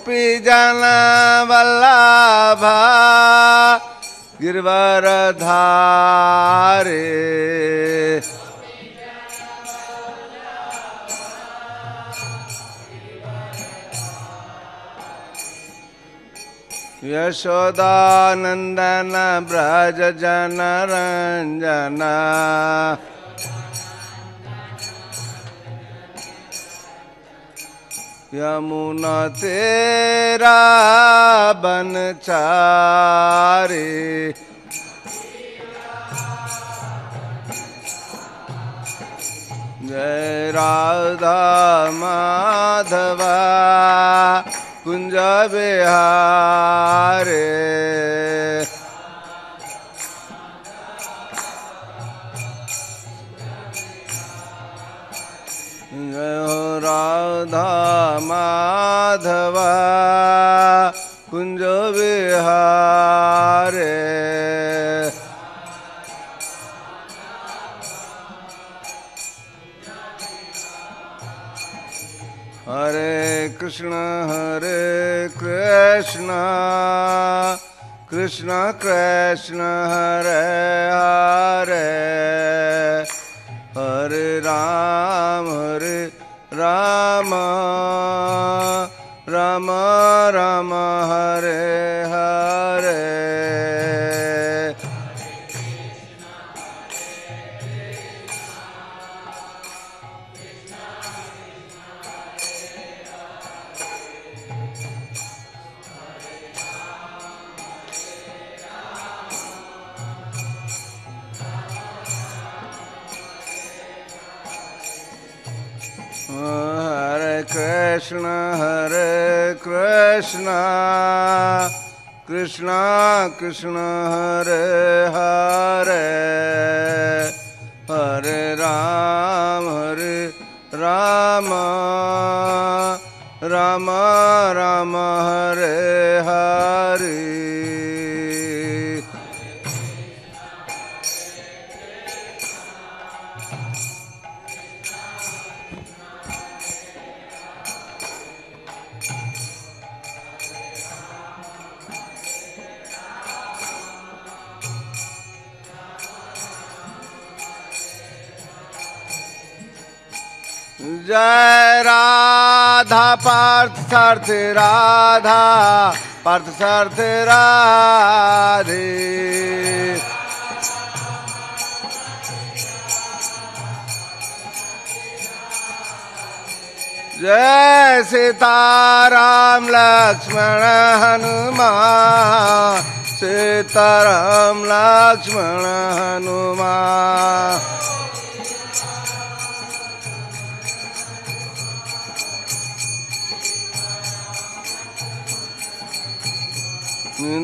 गोपी जन वल्लभा गिरवरधारे यशोदानंदन ब्रज जन रंजना यमुना तेरा बनचारी जय राधा माधवा कुंज बिहारे जय हो राधा माधवा कुंज बिहारे हरे कृष्ण कृष्ण कृष्ण हरे हरे हरे राम राम राम हरे हरे हरे कृष्ण कृष्ण कृष्ण हरे हरे हरे राम राम राम हरे हरे जय राधा पार्थ सार्थ राधा पार्थ सार्थ राधे जय सीताराम लक्ष्मण हनुमान सीताराम लक्ष्मण हनुमान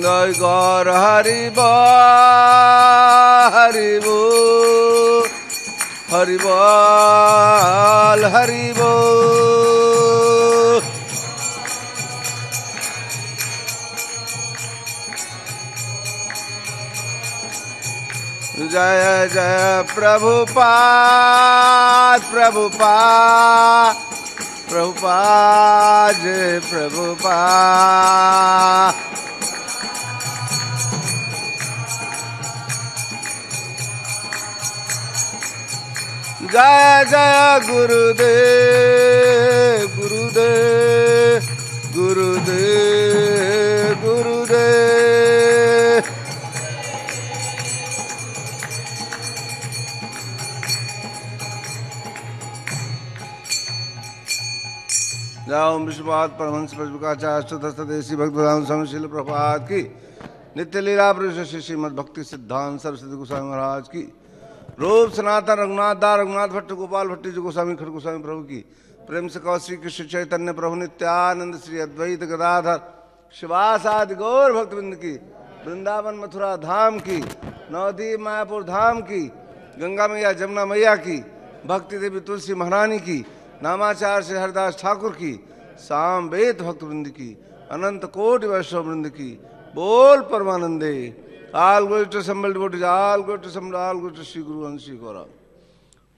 जय गौर हरि बोल हरि बोल हरि बोल हरि बोल जय जय प्रभुपाद प्रभुपाद प्रभुपाद जय प्रभुपाद जय जय गुरुदेव गुरुदेव गुरुदेव गुरुदेव जाओ विश्वपाद परमहंस प्रभुकाचार्य देसी भक्त स्वामी श्रील प्रभुपाद की नित्य लीला प्रविष्ट श्रीमद भक्ति सिद्धांत सरस्वती गोस्वामी महाराज की रूप सनातन रघुनाथ दास रघुनाथ भट्ट गोपाल भट्टी जी गोस्वामी खड़ गोस्वामी प्रभु की प्रेम से कौ श्री कृष्ण चैतन्य प्रभु नित्यानंद श्री अद्वैत गदाधर शिवासादि गौर भक्तवृंद की वृंदावन मथुरा धाम की नवदीप मायापुर धाम की गंगा मैया जमुना मैया की भक्ति देवी तुलसी महारानी की नामाचार्य श्री हरिदास ठाकुर की साम वेद भक्तवृंद की अनंत कोटि वैष्णव वृंद की बोल परमानंदे All glory to assembled devotees, all glory to assembled, all glory to Sri Guru and Sri Gaura.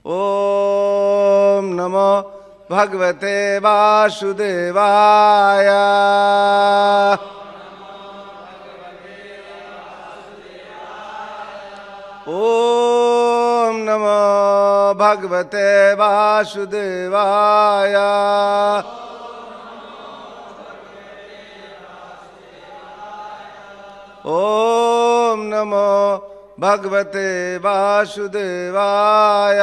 Om Namo भगवते वासुदेवाय। ओम नमो भगवते वासुदेवाय। ओम नमो भगवते वासुदेवाय।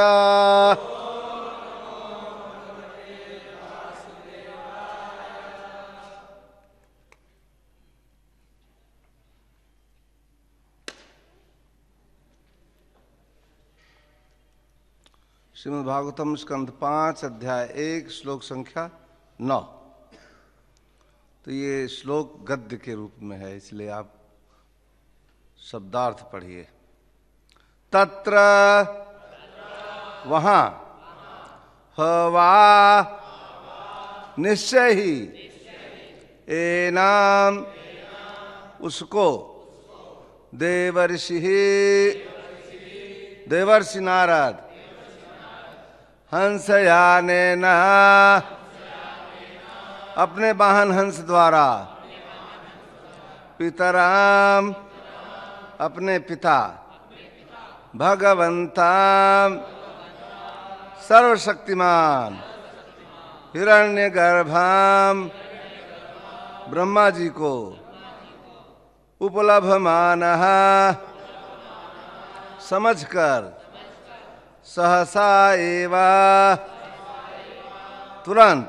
श्रीमद् भागवतम स्कंध 5 अध्याय 1 श्लोक संख्या 9। तो ये श्लोक गद्य के रूप में है, इसलिए आप शब्दार्थ पढ़िए। तत्र वहाँ हवा निश्चय ही एनाम उसको देवर्षि देवर्षि नारद हंसयानेन अपने वाहन हंस द्वारा पितराम अपने पिता भगवंताम सर्वशक्तिमान हिरण्यगर्भाम ब्रह्मा जी को उपलभमानः समझकर सहसा एवा तुरंत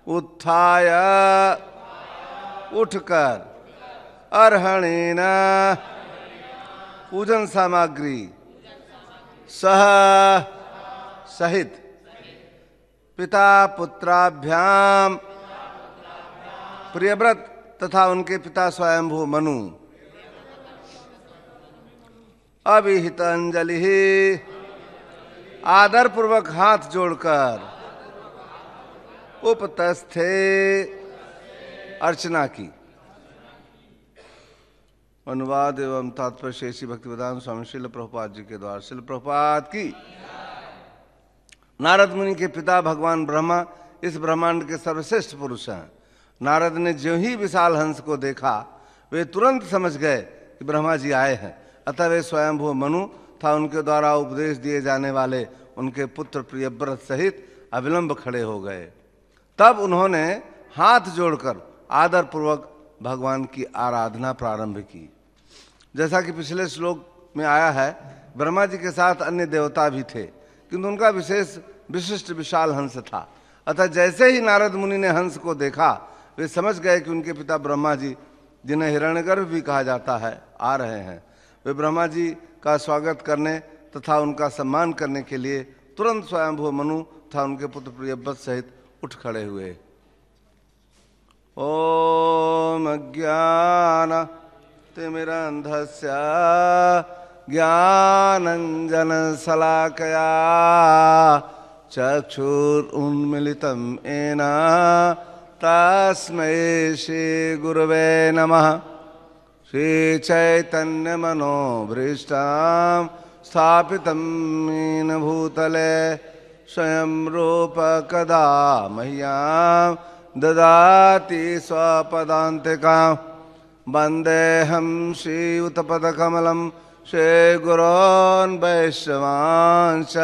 उत्थाय उठकर अर्हणेन पूजन सामग्री सह सहित पिता पुत्राभ्याम प्रियव्रत तथा उनके पिता स्वयंभू मनु अभिहित अंजलि आदर पूर्वक हाथ जोड़कर उपतस्थे अर्चना की। अनुवाद एवं तात्पर्य शेषी भक्तिवेदांत स्वामी श्रील प्रभुपाद जी के द्वारा। श्रील प्रभुपाद की। नारद मुनि के पिता भगवान ब्रह्मा इस ब्रह्मांड के सर्वश्रेष्ठ पुरुष हैं। नारद ने ज्यों ही विशाल हंस को देखा वे तुरंत समझ गए कि ब्रह्मा जी आए हैं। अतः वे स्वयंभू मनु था उनके द्वारा उपदेश दिए जाने वाले उनके पुत्र प्रियव्रत सहित अविलंब खड़े हो गए। तब उन्होंने हाथ जोड़कर आदर पूर्वक भगवान की आराधना प्रारंभ की। जैसा कि पिछले श्लोक में आया है, ब्रह्मा जी के साथ अन्य देवता भी थे, किंतु उनका विशेष विशिष्ट विशाल हंस था। अतः जैसे ही नारद मुनि ने हंस को देखा वे समझ गए कि उनके पिता ब्रह्मा जी, जिन्हें हिरण्यगर्भ भी कहा जाता है, आ रहे हैं। वे ब्रह्मा जी का स्वागत करने तथा उनका सम्मान करने के लिए तुरंत स्वयंभू मनु तथा उनके पुत्र प्रियव्रत सहित उठ खड़े हुए। ओम अज्ञान तिमिरन्धस्य ज्ञानञ्जन शलाकया चक्षुरुन्मीलितं येन तस्मै श्री गुरवे नमः। श्री चैतन्य मनोभीष्टां स्थापितं येन भूतले स्वयं रूप कदा मह्यां ददाति स्वपदान्तिकां। वन्देऽहं श्रीयुतपदकमलं श्रीगुरोन् वैष्णवांश्च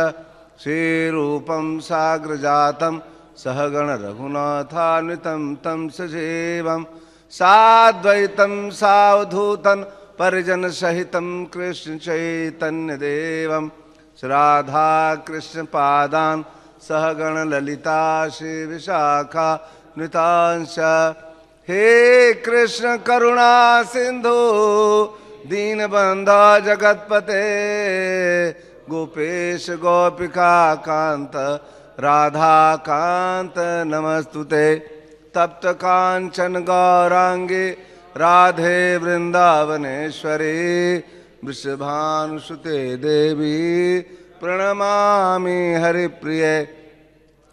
श्रीरूपं साग्रजातं सहगण रघुनाथान्वितं तं सजीवं साद्वैतं सावधूतं परिजन सहितं कृष्ण चैतन्य देवं राधा कृष्ण पादान सहगण ललिता श्री विशाखा नृतांश। हे कृष्ण करुणा सिंधु दीनबंधो जगतपते गोपेश गोपिका कांत राधा कांत नमस्तुते। तप्त कांचन गौरांगे राधे वृंदावनेश्वरी वृषभानुसुते देवी प्रणमामि हरिप्रिये।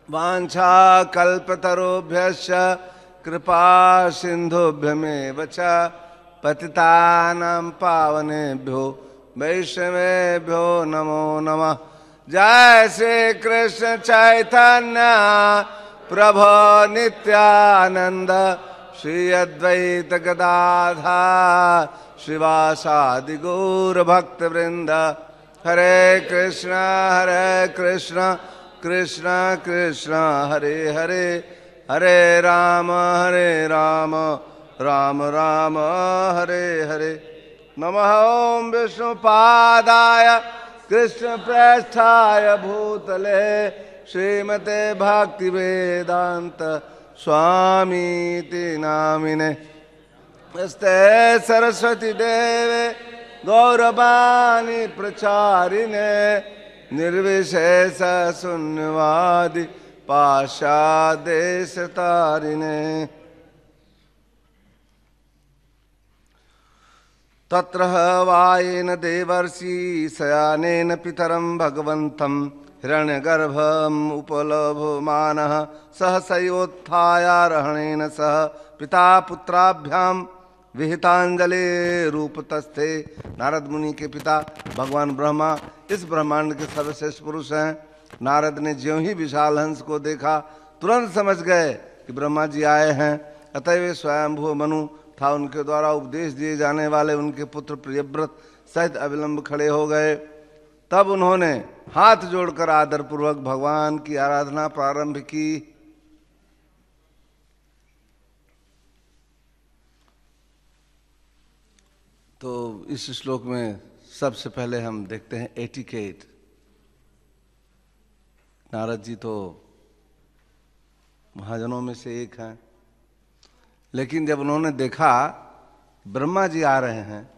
वाञ्छाकल्पतरुभ्यश्च कृपा सिन्धुभ्यमेव च पतितानां पावनेभ्यो वैष्णवेभ्यो नमो नमः। जय श्री कृष्ण चैतन्य प्रभु नित्यानंद, श्री अद्वैत गदाधर श्रीवासादि गौर भक्त वृंद। हरे कृष्ण कृष्ण कृष्ण हरे हरे, हरे राम राम राम हरे हरे। नमः ओं विष्णुपादाय कृष्ण प्रेष्ठाय भूतले, श्रीमते भक्ति वेदांत स्वामीति नामिने। नमस्ते सरस्वती देवे गौरवाणी प्रचारिणे, निर्विशेष शून्यवादी पाशादेश तारिणे। तत्र वायेन देवर्षि शयानेन पितरं भगवन्तं, हिरण्यगर्भम् उपलभमानः सहसयोत्थायारोहणेन सह, पिता पुत्राभ्यां विहितांजलि रूपतस्थे। नारद मुनि के पिता भगवान ब्रह्मा इस ब्रह्मांड के सर्वश्रेष्ठ पुरुष हैं। नारद ने ज्यों ही विशाल हंस को देखा तुरंत समझ गए कि ब्रह्मा जी आए हैं। अतः वे स्वयंभू मनु था उनके द्वारा उपदेश दिए जाने वाले उनके पुत्र प्रियव्रत सहित अविलंब खड़े हो गए। तब उन्होंने हाथ जोड़कर आदरपूर्वक भगवान की आराधना प्रारंभ की। तो इस श्लोक में सबसे पहले हम देखते हैं एटिकेट। नारद जी तो महाजनों में से एक हैं, लेकिन जब उन्होंने देखा ब्रह्मा जी आ रहे हैं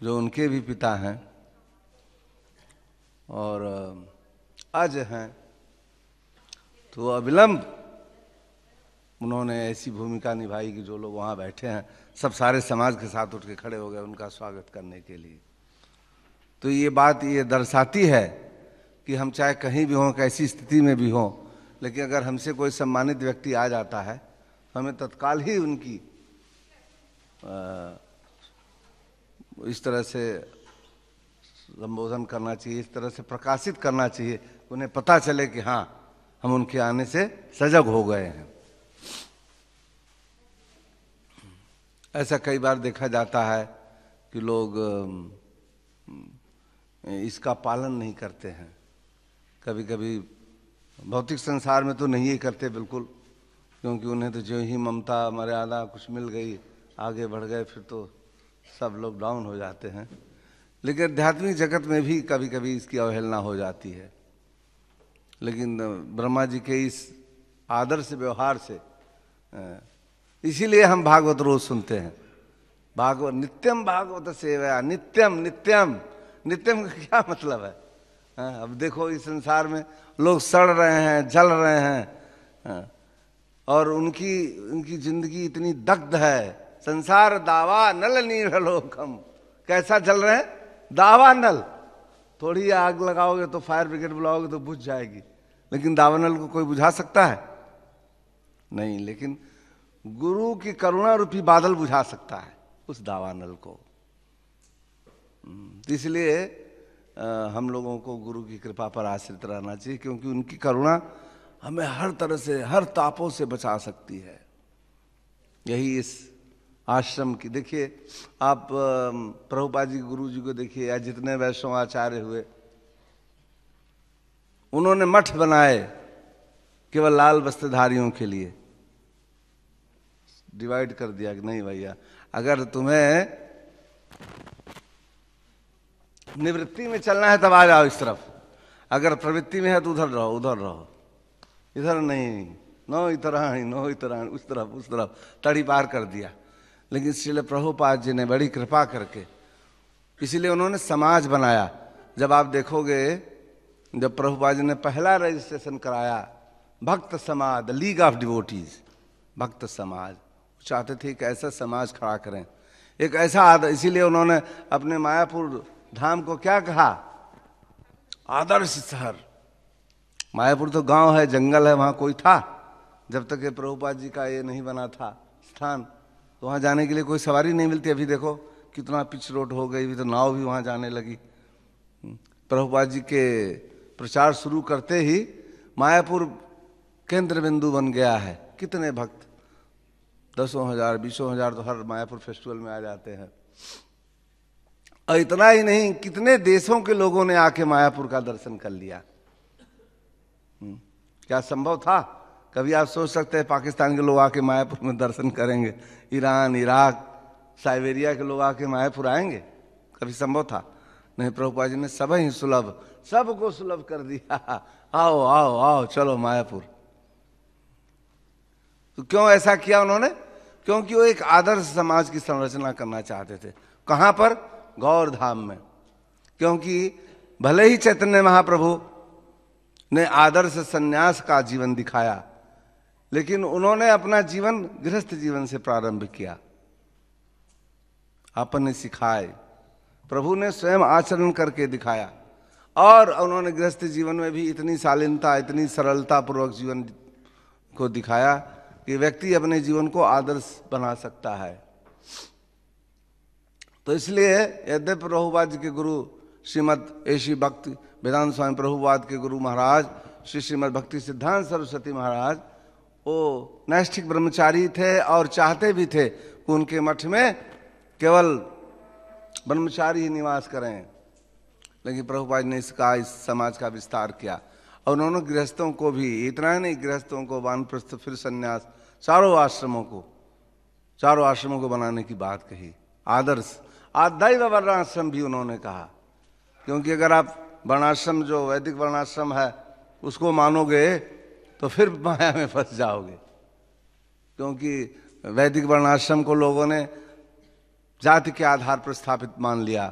जो उनके भी पिता हैं और अज हैं, तो अविलंब उन्होंने ऐसी भूमिका निभाई कि जो लोग वहाँ बैठे हैं सब सारे समाज के साथ उठ के खड़े हो गए उनका स्वागत करने के लिए। तो ये बात ये दर्शाती है कि हम चाहे कहीं भी हों, कैसी स्थिति में भी हों, लेकिन अगर हमसे कोई सम्मानित व्यक्ति आ जाता है तो हमें तत्काल ही उनकी इस तरह से संबोधन करना चाहिए, इस तरह से प्रकाशित करना चाहिए, उन्हें पता चले कि हाँ हम उनके आने से सजग हो गए हैं। ऐसा कई बार देखा जाता है कि लोग इसका पालन नहीं करते हैं। कभी कभी भौतिक संसार में तो नहीं ही करते बिल्कुल, क्योंकि उन्हें तो जो ही ममता मर्यादा कुछ मिल गई आगे बढ़ गए फिर तो सब लोग डाउन हो जाते हैं। लेकिन आध्यात्मिक जगत में भी कभी कभी इसकी अवहेलना हो जाती है। लेकिन ब्रह्मा जी के इस आदर्श व्यवहार से इसीलिए हम भागवत रोज सुनते हैं। भागवत नित्यम भागवत सेवया, नित्यम नित्यम नित्यम का क्या मतलब है? अब देखो इस संसार में लोग सड़ रहे हैं, जल रहे हैं और उनकी जिंदगी इतनी दग्ध है। संसार दावा नल नीरलोकम, कैसा जल रहे हैं? दावानल। थोड़ी आग लगाओगे तो फायर ब्रिगेड बुलाओगे तो बुझ जाएगी, लेकिन दावानल को कोई बुझा सकता है? नहीं। लेकिन गुरु की करुणा रूपी बादल बुझा सकता है उस दावानल को। इसलिए हम लोगों को गुरु की कृपा पर आश्रित रहना चाहिए, क्योंकि उनकी करुणा हमें हर तरह से, हर तापों से बचा सकती है। यही इस आश्रम की देखिए आप, प्रभुपाद जी गुरु जी को देखिए, या जितने वैष्णव आचार्य हुए उन्होंने मठ बनाए केवल लाल वस्त्रधारियों के लिए। डिवाइड कर दिया कि नहीं भैया, अगर तुम्हें निवृत्ति में चलना है तब आ जाओ इस तरफ, अगर प्रवृत्ति में है तो उधर रहो, उधर रहो, इधर नहीं, नो इतराणी नो इतराणी, उस तरफ तड़ी पार कर दिया। लेकिन श्रील प्रभुपाद जी ने बड़ी कृपा करके, इसीलिए उन्होंने समाज बनाया। जब आप देखोगे, जब प्रभुपाद जी ने पहला रजिस्ट्रेशन कराया भक्त समाज, लीग ऑफ डिवोटीज, भक्त समाज, चाहते थे एक ऐसा समाज खड़ा करें, एक ऐसा इसीलिए उन्होंने अपने मायापुर धाम को क्या कहा? आदर्श शहर। मायापुर तो गांव है, जंगल है, वहां कोई था जब तक ये प्रभुपाद जी का ये नहीं बना था स्थान, तो वहां जाने के लिए कोई सवारी नहीं मिलती। अभी देखो कितना पिच रोड हो गई, अभी तो नाव भी वहां जाने लगी। प्रभुपाद जी के प्रचार शुरू करते ही मायापुर केंद्र बिंदु बन गया है। कितने भक्त, 10,000 20,000 तो हर मायापुर फेस्टिवल में आ जाते हैं। और इतना ही नहीं, कितने देशों के लोगों ने आके मायापुर का दर्शन कर लिया। क्या संभव था? कभी आप सोच सकते हैं पाकिस्तान के लोग आके मायापुर में दर्शन करेंगे? ईरान, इराक, साइबेरिया के लोग आके मायापुर आएंगे? कभी संभव था? नहीं, प्रभुपाद जी ने सब ही सुलभ, सबको सुलभ कर दिया। आओ आओ आओ, चलो मायापुर। तो क्यों ऐसा किया उन्होंने? क्योंकि वो एक आदर्श समाज की संरचना करना चाहते थे। कहां पर? गौर धाम में। क्योंकि भले ही चैतन्य महाप्रभु ने आदर्श सन्यास का जीवन दिखाया, लेकिन उन्होंने अपना जीवन गृहस्थ जीवन से प्रारंभ किया। आपने सिखाए, प्रभु ने स्वयं आचरण करके दिखाया। और उन्होंने गृहस्थ जीवन में भी इतनी शालीनता, इतनी सरलता पूर्वक जीवन को दिखाया कि व्यक्ति अपने जीवन को आदर्श बना सकता है। तो इसलिए यद्यपि प्रभुपाद जी के गुरु श्रीमद ऐशी भक्ति वेदांत स्वामी प्रभुपाद के गुरु महाराज श्री श्रीमद भक्ति सिद्धांत सरस्वती महाराज वो नैष्ठिक ब्रह्मचारी थे और चाहते भी थे कि उनके मठ में केवल ब्रह्मचारी ही निवास करें, लेकिन प्रभुपाद ने इसका, इस समाज का विस्तार किया। और उन्होंने गृहस्थों को भी, इतना ही नहीं, गृहस्थों को वानप्रस्थ फिर संन्यास, चारों आश्रमों को बनाने की बात कही। आदर्श आदैव वर्णाश्रम भी उन्होंने कहा, क्योंकि अगर आप वर्णाश्रम, जो वैदिक वर्णाश्रम है, उसको मानोगे तो फिर माया में फंस जाओगे। क्योंकि वैदिक वर्णाश्रम को लोगों ने जाति के आधार पर स्थापित मान लिया।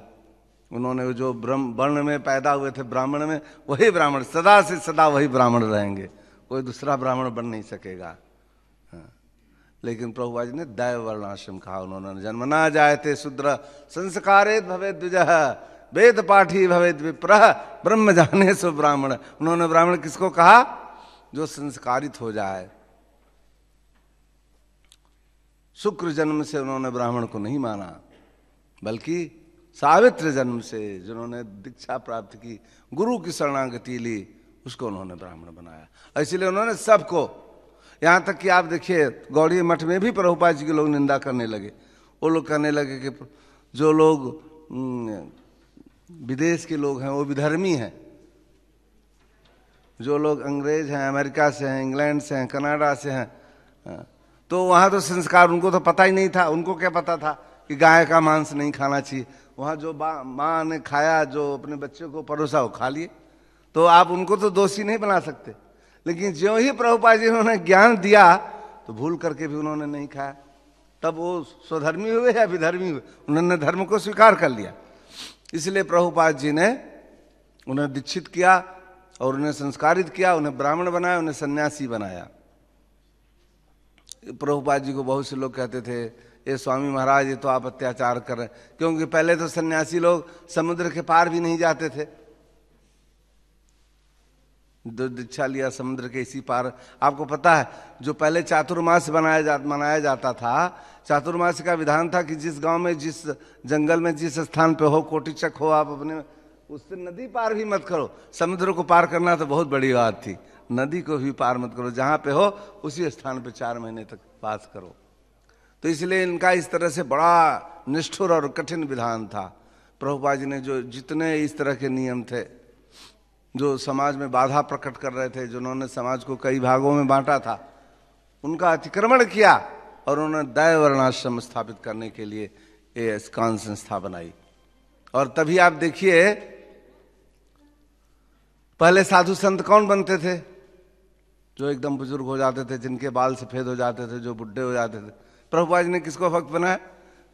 उन्होंने जो वर्ण में पैदा हुए थे, ब्राह्मण में, वही ब्राह्मण सदा से सदा वही ब्राह्मण रहेंगे, कोई दूसरा ब्राह्मण बन नहीं सकेगा। लेकिन प्रभुपाद जी ने दैव वर्णाश्रम कहा। उन्होंने जन्मना जायते शूद्र संस्कारेत भवेद द्विजः वेद पाठी भवेद विप्रः ब्रह्म जाने सो ब्राह्मण। उन्होंने ब्राह्मण किसको कहा? जो संस्कारित हो जाए। शुक्र जन्म से उन्होंने ब्राह्मण को नहीं माना, बल्कि सावित्र जन्म से जिन्होंने दीक्षा प्राप्त की, गुरु की शरणागति ली, उसको उन्होंने ब्राह्मण बनाया। इसलिए उन्होंने सबको, यहां तक कि आप देखिए गौड़ी मठ में भी प्रभुपाद जी के लोग निंदा करने लगे। वो लोग कहने लगे कि जो लोग विदेश के लोग हैं वो विधर्मी हैं, जो लोग अंग्रेज हैं, अमेरिका से हैं, इंग्लैंड से हैं, कनाडा से हैं, तो वहाँ तो संस्कार, उनको तो पता ही नहीं था। उनको क्या पता था कि गाय का मांस नहीं खाना चाहिए? वहाँ जो माँ ने खाया, जो अपने बच्चों को परोसा, वो खा लिए। तो आप उनको तो दोषी नहीं बना सकते। लेकिन ज्यों ही प्रभुपाद जी उन्होंने ज्ञान दिया तो भूल करके भी उन्होंने नहीं खाया। तब वो स्वधर्मी हुए या विधर्मी हुए? उन्होंने धर्म को स्वीकार कर लिया। इसलिए प्रभुपाद जी ने उन्हें दीक्षित किया और उन्हें संस्कारित किया, उन्हें ब्राह्मण बनाया, उन्हें सन्यासी बनाया। प्रभुपाद जी को बहुत से लोग कहते थे, ये स्वामी महाराज, ये तो आप अत्याचार कर रहे हैं। क्योंकि पहले तो सन्यासी लोग समुद्र के पार भी नहीं जाते थे। दीक्षा लिया समुद्र के इसी पार। आपको पता है, जो पहले चातुर्मास मनाया जाता था, चातुर्मास का विधान था कि जिस गांव में, जिस जंगल में, जिस स्थान पे हो, कोटिचक हो, आप अपने उससे नदी पार भी मत करो। समुद्र को पार करना तो बहुत बड़ी बात थी, नदी को भी पार मत करो। जहां पे हो उसी स्थान पे 4 महीने तक वास करो। तो इसलिए इनका इस तरह से बड़ा निष्ठुर और कठिन विधान था। प्रभुपाद जी ने जो जितने इस तरह के नियम थे, जो समाज में बाधा प्रकट कर रहे थे, जिन्होंने समाज को कई भागों में बांटा था, उनका अतिक्रमण किया और उन्होंने दैव वर्णाश्रम स्थापित करने के लिए ये स्कान संस्था बनाई। और तभी आप देखिए, पहले साधु संत कौन बनते थे? जो एकदम बुजुर्ग हो जाते थे, जिनके बाल सफेद हो जाते थे, जो बुढ़े हो जाते थे। प्रभुपाद जी ने किसको भक्त बनाया?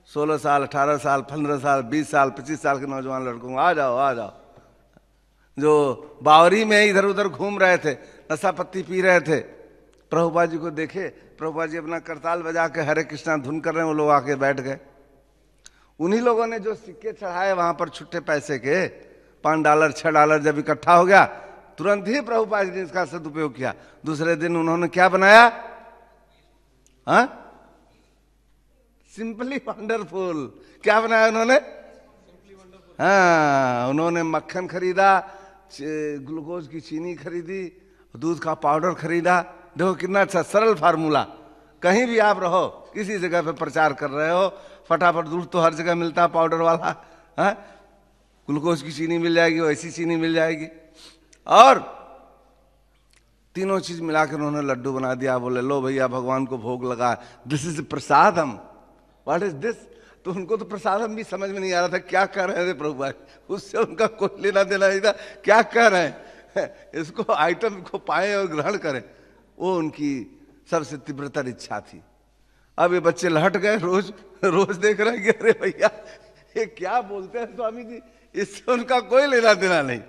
16 साल, 18 साल, 15 साल, 20 साल, 25 साल के नौजवान लड़कों, आ जाओ आ जाओ। जो बावरी में इधर उधर घूम रहे थे, नशा पत्ती पी रहे थे, प्रभुपाद जी को देखे, प्रभुपाद जी अपना करताल बजा के हरे कृष्णा धुन कर रहे हैं, वो लोग आके बैठ गए। उन्हीं लोगों ने जो सिक्के चढ़ाए वहां पर छुट्टे पैसे के, $5 $6 जब इकट्ठा हो गया, तुरंत ही प्रभुपाद जी ने इसका सदुपयोग किया। दूसरे दिन उन्होंने क्या बनाया? Simply wonderful. क्या बनाया उन्होंने? हाँ, उन्होंने मक्खन खरीदा, ग्लूकोज की चीनी खरीदी, दूध का पाउडर खरीदा। देखो कितना अच्छा सरल फार्मूला। कहीं भी आप रहो, किसी जगह पे प्रचार कर रहे हो, फटाफट दूध तो हर जगह मिलता है पाउडर वाला, हाँ, ग्लूकोज की चीनी मिल जाएगी, वैसी चीनी मिल जाएगी, और तीनों चीज मिलाकर उन्होंने लड्डू बना दिया। बोले लो भैया भगवान को भोग लगा, this is prasadam. What is this? तो उनको तो प्रसादम भी समझ में नहीं आ रहा था क्या कह रहे थे प्रभुपाद, उससे उनका कोई लेना देना नहीं था, क्या कह रहे हैं, इसको आइटम को पाए और ग्रहण करें, वो उनकी सबसे तीव्रतर इच्छा थी। अब ये बच्चे लहट गए, रोज रोज देख रहे हैं कि अरे भैया ये क्या बोलते हैं स्वामी जी, इससे उनका कोई लेना देना नहीं।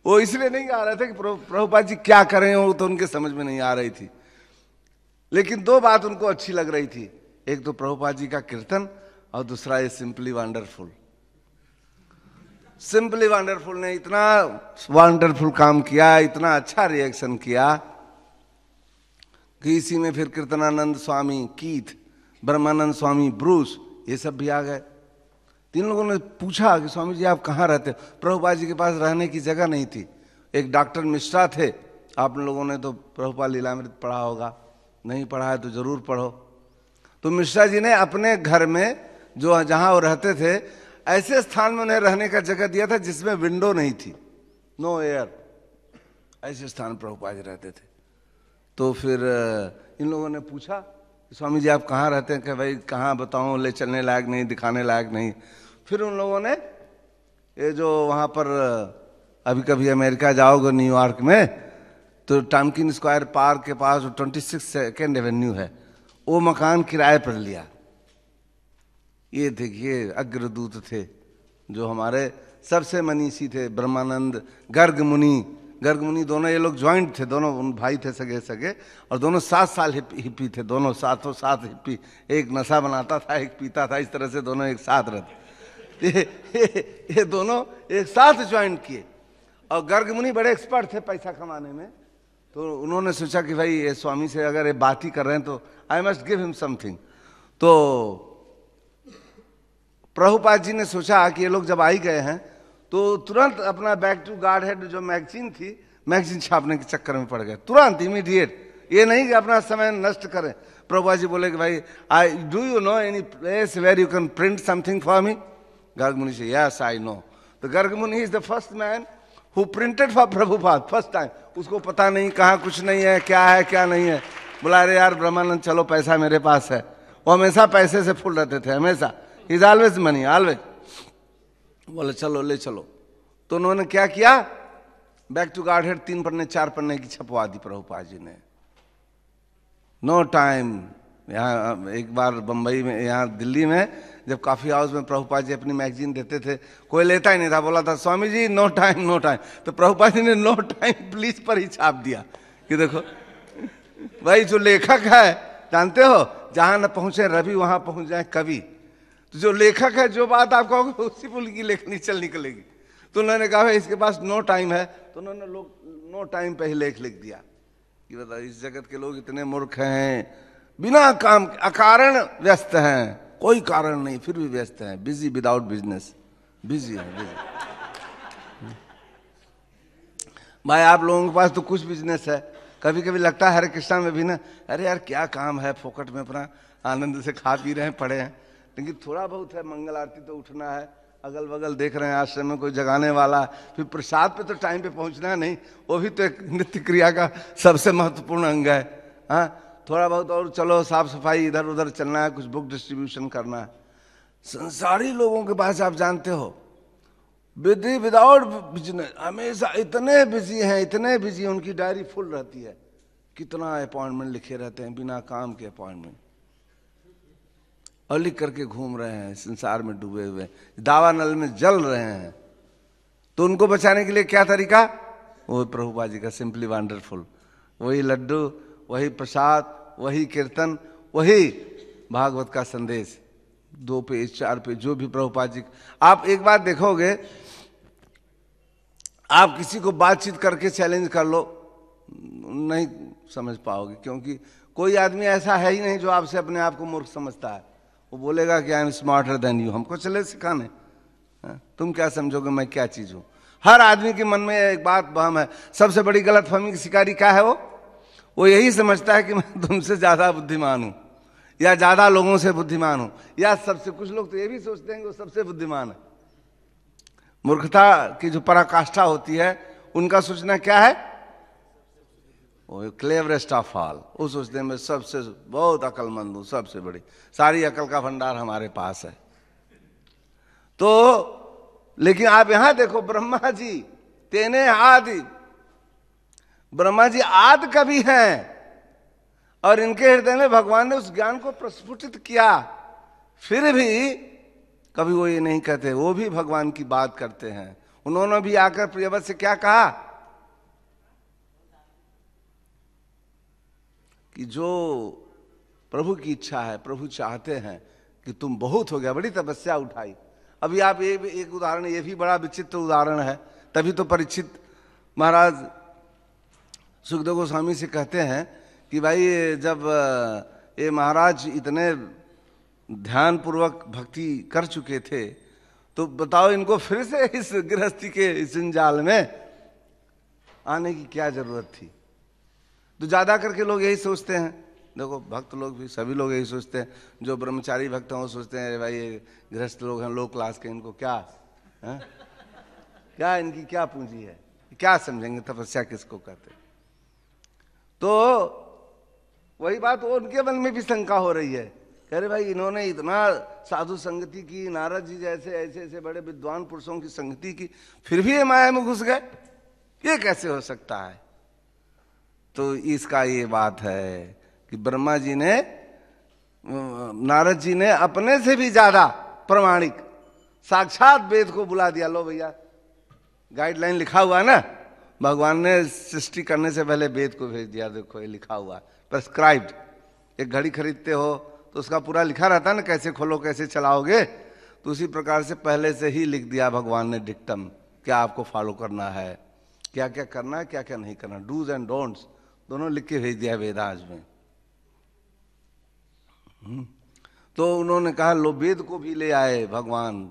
वो इसलिए नहीं आ रहे थे कि प्रभुपाद जी क्या करें, वो तो उनके समझ में नहीं आ रही थी। लेकिन दो बात उनको अच्छी लग रही थी, एक तो प्रभुपाद जी का कीर्तन, और दूसरा ये सिंपली वंडरफुल। सिंपली वंडरफुल ने इतना वंडरफुल काम किया, इतना अच्छा रिएक्शन किया कि इसी में फिर कीर्तनानंद स्वामी कीथ, ब्रह्मानंद स्वामी ब्रूस, ये सब भी आ गए। तीन लोगों ने पूछा कि स्वामी जी आप कहाँ रहते हो? प्रभुपाद जी के पास रहने की जगह नहीं थी। एक डॉक्टर मिश्रा थे, आप लोगों ने तो प्रभुपाद लीलामृत पढ़ा होगा, नहीं पढ़ा है तो जरूर पढ़ो। तो मिश्रा जी ने अपने घर में जो जहाँ वो रहते थे, ऐसे स्थान में उन्हें रहने का जगह दिया था जिसमें विंडो नहीं थी, नो एयर, ऐसे स्थान प्रभुपाद जी रहते थे। तो फिर इन लोगों ने पूछा स्वामी जी आप कहाँ रहते हैं? कि भाई कहाँ बताऊँ, ले चलने लायक नहीं, दिखाने लायक नहीं। फिर उन लोगों ने ये जो वहाँ पर अभी कभी अमेरिका जाओगे न्यूयॉर्क में, तो टामकिन स्क्वायर पार्क के पास 26 सेकेंड एवेन्यू है, वो मकान किराए पर लिया। ये देखिए अग्रदूत थे, जो हमारे सबसे मनीषी थे, ब्रह्मानंद, गर्ग मुनि दोनों, ये लोग ज्वाइंट थे, दोनों उन भाई थे सगे सगे, और दोनों 7 साल हिप्पी थे, दोनों साथों साथ हिप्पी, एक नशा बनाता था एक पीता था, इस तरह से दोनों एक साथ रहते। ये दोनों एक साथ ज्वाइन किए, और गर्ग मुनि बड़े एक्सपर्ट थे पैसा कमाने में। तो उन्होंने सोचा कि भाई ये स्वामी से अगर ये बात ही कर रहे हैं तो I must give him something. तो प्रभुपाद जी ने सोचा कि ये लोग जब आई गए हैं तो तुरंत अपना बैक टू गॉड हेड जो मैगजीन थी, मैगजीन छापने के चक्कर में पड़ गए, तुरंत इमीडिएट। ये नहीं कि अपना समय नष्ट करें। प्रभुपाद जी बोले कि भाई I do you know any place where you can print something for me? Garg Muni से यस आई नो। तो Garg Muni is the first man who printed for Prabhupada first time. उसको पता नहीं कहाँ कुछ नहीं है, क्या है क्या नहीं है। बोला अरे यार ब्रह्मानंद चलो पैसा मेरे पास है। वो हमेशा पैसे से फुल रहते थे, हमेशा, इज ऑलवेज मनी ऑलवेज। बोले चलो ले चलो। तो उन्होंने क्या किया, बैक टू गॉड हेड 3 पन्ने 4 पन्ने की छपवा दी प्रभुपाद जी ने। No time. यहाँ एक बार बम्बई में, यहाँ दिल्ली में जब कॉफी हाउस में प्रभुपाद जी अपनी मैगजीन देते थे, कोई लेता ही नहीं था, बोला था Swami ji no time no time. तो प्रभुपाद जी ने नो टाइम प्लीज पर ही छाप दिया कि देखो भाई जो लेखक है, जानते हो जहां न पहुंचे रवि वहां पहुंच जाए कवि। तो जो लेखक है जो बात आप कहोगे उसी पुल की लेखनी चल निकलेगी। तो उन्होंने कहा भाई इसके पास नो टाइम है, तो उन्होंने लोग नो टाइम पे ही लेख लिख दिया कि बता इस जगत के लोग इतने मूर्ख हैं, बिना काम अकारण व्यस्त हैं, कोई कारण नहीं फिर भी व्यस्त हैं, बिजी विदाउट बिजनेस, बिजी है बिजी। भाई आप लोगों के पास तो कुछ बिजनेस है। कभी कभी लगता है हरे कृष्णा में भी ना, अरे यार क्या काम है, फोकट में अपना आनंद से खा पी रहे हैं, पड़े हैं। लेकिन थोड़ा बहुत है, मंगल आरती तो उठना है, अगल बगल देख रहे हैं आश्रम में कोई जगाने वाला, फिर प्रसाद पे तो टाइम पे पहुंचना है नहीं, वो भी तो एक नित्य क्रिया का सबसे महत्वपूर्ण अंग है। हाँ थोड़ा बहुत और चलो साफ सफाई इधर उधर चलना है, कुछ बुक डिस्ट्रीब्यूशन करना है। संसारी लोगों के पास आप जानते हो बिजी विदाउट बिजनेस, हमेशा इतने बिजी हैं, इतने बिजी, उनकी डायरी फुल रहती है, कितना अपॉइंटमेंट लिखे रहते हैं, बिना काम के अपॉइंटमेंट, और लिख करके घूम रहे हैं संसार में डूबे हुए, दावा नल में जल रहे हैं। तो उनको बचाने के लिए क्या तरीका? वो प्रभुपाद जी का सिंपली वंडरफुल, वही लड्डू, वही प्रसाद, वही कीर्तन, वही भागवत का संदेश, 2 पेज 4 पेज जो भी प्रभुपाद जी। आप एक बात देखोगे, आप किसी को बातचीत करके चैलेंज कर लो, नहीं समझ पाओगे, क्योंकि कोई आदमी ऐसा है ही नहीं जो आपसे अपने आप को मूर्ख समझता है। वो बोलेगा कि I am smarter than you, हमको चले सिखाने, हाँ? तुम क्या समझोगे मैं क्या चीज हूं? हर आदमी के मन में एक बात वहम है। सबसे बड़ी गलतफहमी की शिकारी क्या है? वो यही समझता है कि मैं तुमसे ज्यादा बुद्धिमान हूं, या ज्यादा लोगों से बुद्धिमान हूं, या सबसे, कुछ लोग तो ये भी सोचते हैं कि वो सबसे बुद्धिमान है। मूर्खता की जो पराकाष्ठा होती है, उनका सोचना क्या है? वो क्लेवरेस्ट ऑफ ऑल, वो सोचते हैं मैं सबसे बहुत अकलमंद हूं, सबसे बड़ी, सारी अकल का भंडार हमारे पास है। तो लेकिन आप यहां देखो, ब्रह्मा जी तेने आदि, ब्रह्मा जी आदि कवि हैं, और इनके हृदय में भगवान ने उस ज्ञान को प्रस्फुटित किया। फिर भी कभी वो ये नहीं कहते, वो भी भगवान की बात करते हैं। उन्होंने भी आकर प्रियव्रत से क्या कहा कि जो प्रभु की इच्छा है, प्रभु चाहते हैं कि तुम बहुत हो गया, बड़ी तपस्या उठाई। अभी आप एक उदाहरण, ये भी बड़ा विचित्र उदाहरण है। तभी तो परीक्षित महाराज सुखदेव गोस्वामी से कहते हैं कि भाई जब ये महाराज इतने ध्यान पूर्वक भक्ति कर चुके थे, तो बताओ इनको फिर से इस गृहस्थी के इस जंजाल में आने की क्या जरूरत थी? तो ज्यादा करके लोग यही सोचते हैं, देखो भक्त लोग भी, सभी लोग यही सोचते हैं। जो ब्रह्मचारी भक्त हैं वो सोचते हैं भाई ये गृहस्थ लोग हैं लो क्लास के, इनको क्या है? क्या इनकी क्या पूंजी है, क्या समझेंगे तपस्या किसको कहते? तो वही बात, वो उनके मन में भी शंका हो रही है। कह रहे भाई इन्होंने इतना साधु संगति की, नारद जी जैसे ऐसे ऐसे बड़े विद्वान पुरुषों की संगति की, फिर भी ये माया में घुस गए, ये कैसे हो सकता है? तो इसका ये बात है कि ब्रह्मा जी ने, नारद जी ने अपने से भी ज्यादा प्रमाणिक साक्षात वेद को बुला दिया। लो भैया, गाइडलाइन लिखा हुआ है ना, भगवान ने सृष्टि करने से पहले वेद को भेज दिया। देखो ये लिखा हुआ, प्रेस्क्राइब्ड। एक घड़ी खरीदते हो तो उसका पूरा लिखा रहता है ना, कैसे खोलो कैसे चलाओगे। तो उसी प्रकार से पहले से ही लिख दिया भगवान ने डिक्टम, क्या आपको फॉलो करना है, क्या क्या करना है, क्या क्या नहीं करना, डूज एंड डोंट्स दोनों लिख के भेज दिया वेदांश में। तो उन्होंने कहा लो वेद को भी ले आए भगवान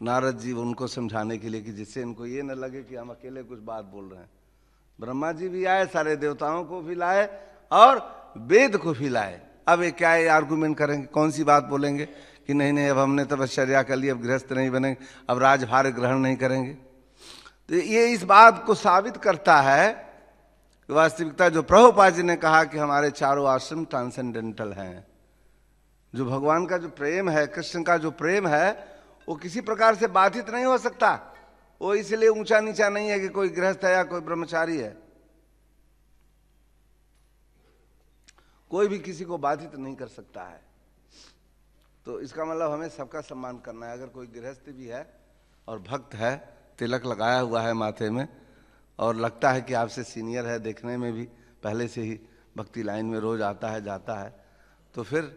नारद जी, उनको समझाने के लिए कि जिससे इनको ये न लगे कि हम अकेले कुछ बात बोल रहे हैं। ब्रह्मा जी भी आए, सारे देवताओं को भी लाए और वेद को भी लाए। अब ये क्या है आर्गुमेंट करेंगे, कौन सी बात बोलेंगे कि नहीं नहीं अब हमने तपश्चर्या कर ली, अब गृहस्थ नहीं बनेंगे, अब राजभार ग्रहण नहीं करेंगे। तो ये इस बात को साबित करता है कि वास्तविकता जो प्रभुपाद जी ने कहा कि हमारे चारों आश्रम ट्रांसेंडेंटल हैं। जो भगवान का जो प्रेम है, कृष्ण का जो प्रेम है, वो किसी प्रकार से बाधित नहीं हो सकता। वो इसलिए ऊंचा नीचा नहीं है कि कोई गृहस्थ है या कोई ब्रह्मचारी है। कोई भी किसी को बाधित नहीं कर सकता है। तो इसका मतलब हमें सबका सम्मान करना है। अगर कोई गृहस्थ भी है और भक्त है, तिलक लगाया हुआ है माथे में और लगता है कि आपसे सीनियर है, देखने में भी पहले से ही भक्ति लाइन में रोज आता है जाता है, तो फिर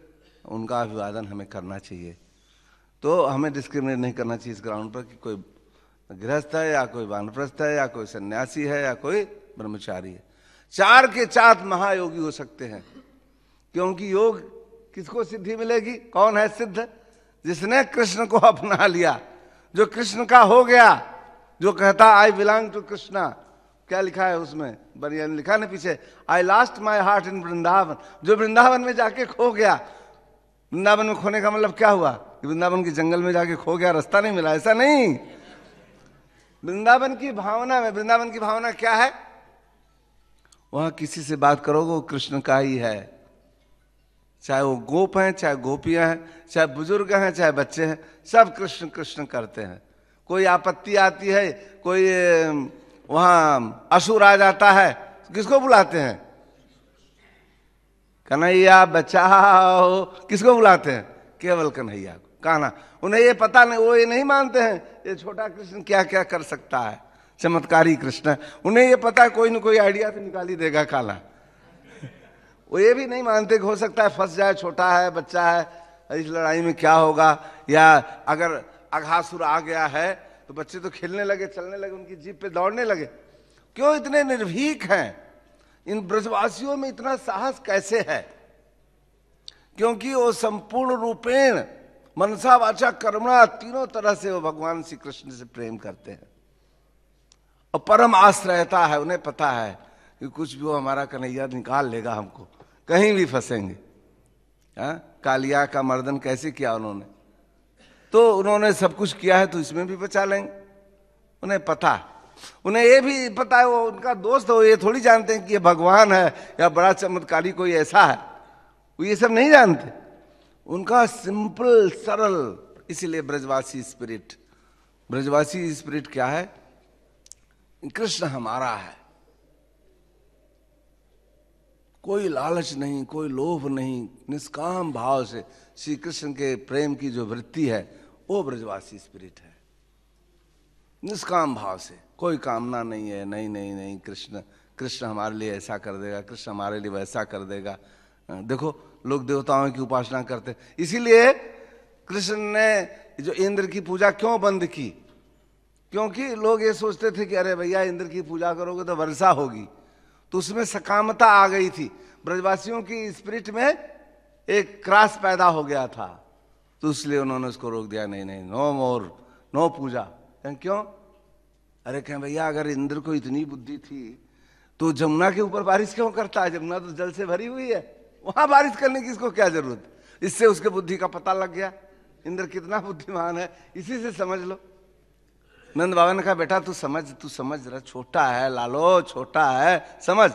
उनका अभिवादन हमें करना चाहिए। तो हमें डिस्क्रिमिनेट नहीं करना चाहिए इस ग्राउंड पर कि कोई गृहस्थ है या कोई वानप्रस्थ है या कोई सन्यासी है या कोई ब्रह्मचारी है। चार के चार महायोगी हो सकते हैं, क्योंकि योग किसको सिद्धि मिलेगी? कौन है सिद्ध? जिसने कृष्ण को अपना लिया, जो कृष्ण का हो गया, जो कहता आई बिलोंग टू कृष्णा। क्या लिखा है उसमें, बनियान लिखा ना पीछे, I lost my heart in Vrindavan. जो वृंदावन में जाके खो गया। वृंदावन में खोने का मतलब क्या हुआ? वृंदावन के जंगल में जाके खो गया, रास्ता नहीं मिला, ऐसा नहीं। वृंदावन की भावना में, वृंदावन की भावना क्या है? वहां किसी से बात करोगे वो कृष्ण का ही है, चाहे वो गोप हैं, चाहे गोपियां हैं, चाहे बुजुर्ग हैं, चाहे बच्चे हैं, सब कृष्ण कृष्ण करते हैं। कोई आपत्ति आती है, कोई वहां असुर आ जाता है, किसको बुलाते हैं? कन्हैया बचाओ, किसको बुलाते हैं? केवल कन्हैया को, कान्हा। उन्हें ये पता नहीं, वो ये नहीं मानते हैं ये छोटा कृष्ण क्या क्या कर सकता है, चमत्कारी कृष्ण। उन्हें ये पता है कोई न कोई आइडिया तो निकाल ही देगा काला। वो ये भी नहीं मानते कि हो सकता है फंस जाए, छोटा है, बच्चा है, इस लड़ाई में क्या होगा, या अगर अघासुर आ गया है तो बच्चे तो खेलने लगे, चलने लगे, उनकी जीप पे दौड़ने लगे। क्यों इतने निर्भीक हैं? इन ब्रजवासियों में इतना साहस कैसे है? क्योंकि वो संपूर्ण रूपेण मनसा वाचा कर्मणा, तीनों तरह से वो भगवान श्री कृष्ण से प्रेम करते हैं और परम आश्रयता है। उन्हें पता है कि कुछ भी वो हमारा कन्हैया निकाल लेगा हमको, कहीं भी फंसेंगे। कालिया का मर्दन कैसे किया उन्होंने, तो उन्होंने सब कुछ किया है, तो इसमें भी बचा लेंगे। उन्हें पता है, उन्हें ये भी पता है, वो उनका दोस्त हो, ये थोड़ी जानते हैं कि ये भगवान है या बड़ा चमत्कारी कोई ऐसा है, वो ये सब नहीं जानते। उनका सिंपल सरल, इसीलिए ब्रजवासी स्पिरिट। ब्रजवासी स्पिरिट क्या है? कृष्ण हमारा है, कोई लालच नहीं, कोई लोभ नहीं, निष्काम भाव से श्री कृष्ण के प्रेम की जो वृत्ति है वो ब्रजवासी स्पिरिट है। निष्काम भाव से, कोई कामना नहीं है, नहीं नहीं नहीं, कृष्ण कृष्ण हमारे लिए ऐसा कर देगा, कृष्ण हमारे लिए वैसा कर देगा। देखो लोग देवताओं की उपासना करते, इसीलिए कृष्ण ने जो इंद्र की पूजा क्यों बंद की? क्योंकि लोग ये सोचते थे कि अरे भैया इंद्र की पूजा करोगे तो वर्षा होगी, तो उसमें सकामता आ गई थी। ब्रजवासियों की स्पिरिट में एक क्रास पैदा हो गया था, तो इसलिए उन्होंने उसको रोक दिया। नहीं नहीं, नो मोर, नो पूजा। क्यों? अरे कहें भैया अगर इंद्र को इतनी बुद्धि थी तो जमुना के ऊपर बारिश क्यों करता है? जमुना तो जल से भरी हुई है, वहां बारिश करने की इसको क्या जरूरत? इससे उसके बुद्धि का पता लग गया, इंद्र कितना बुद्धिमान है, इसी से समझ लो। नंद बाबा ने कहा बेटा तू समझ जरा, छोटा है लालो, छोटा है, समझ।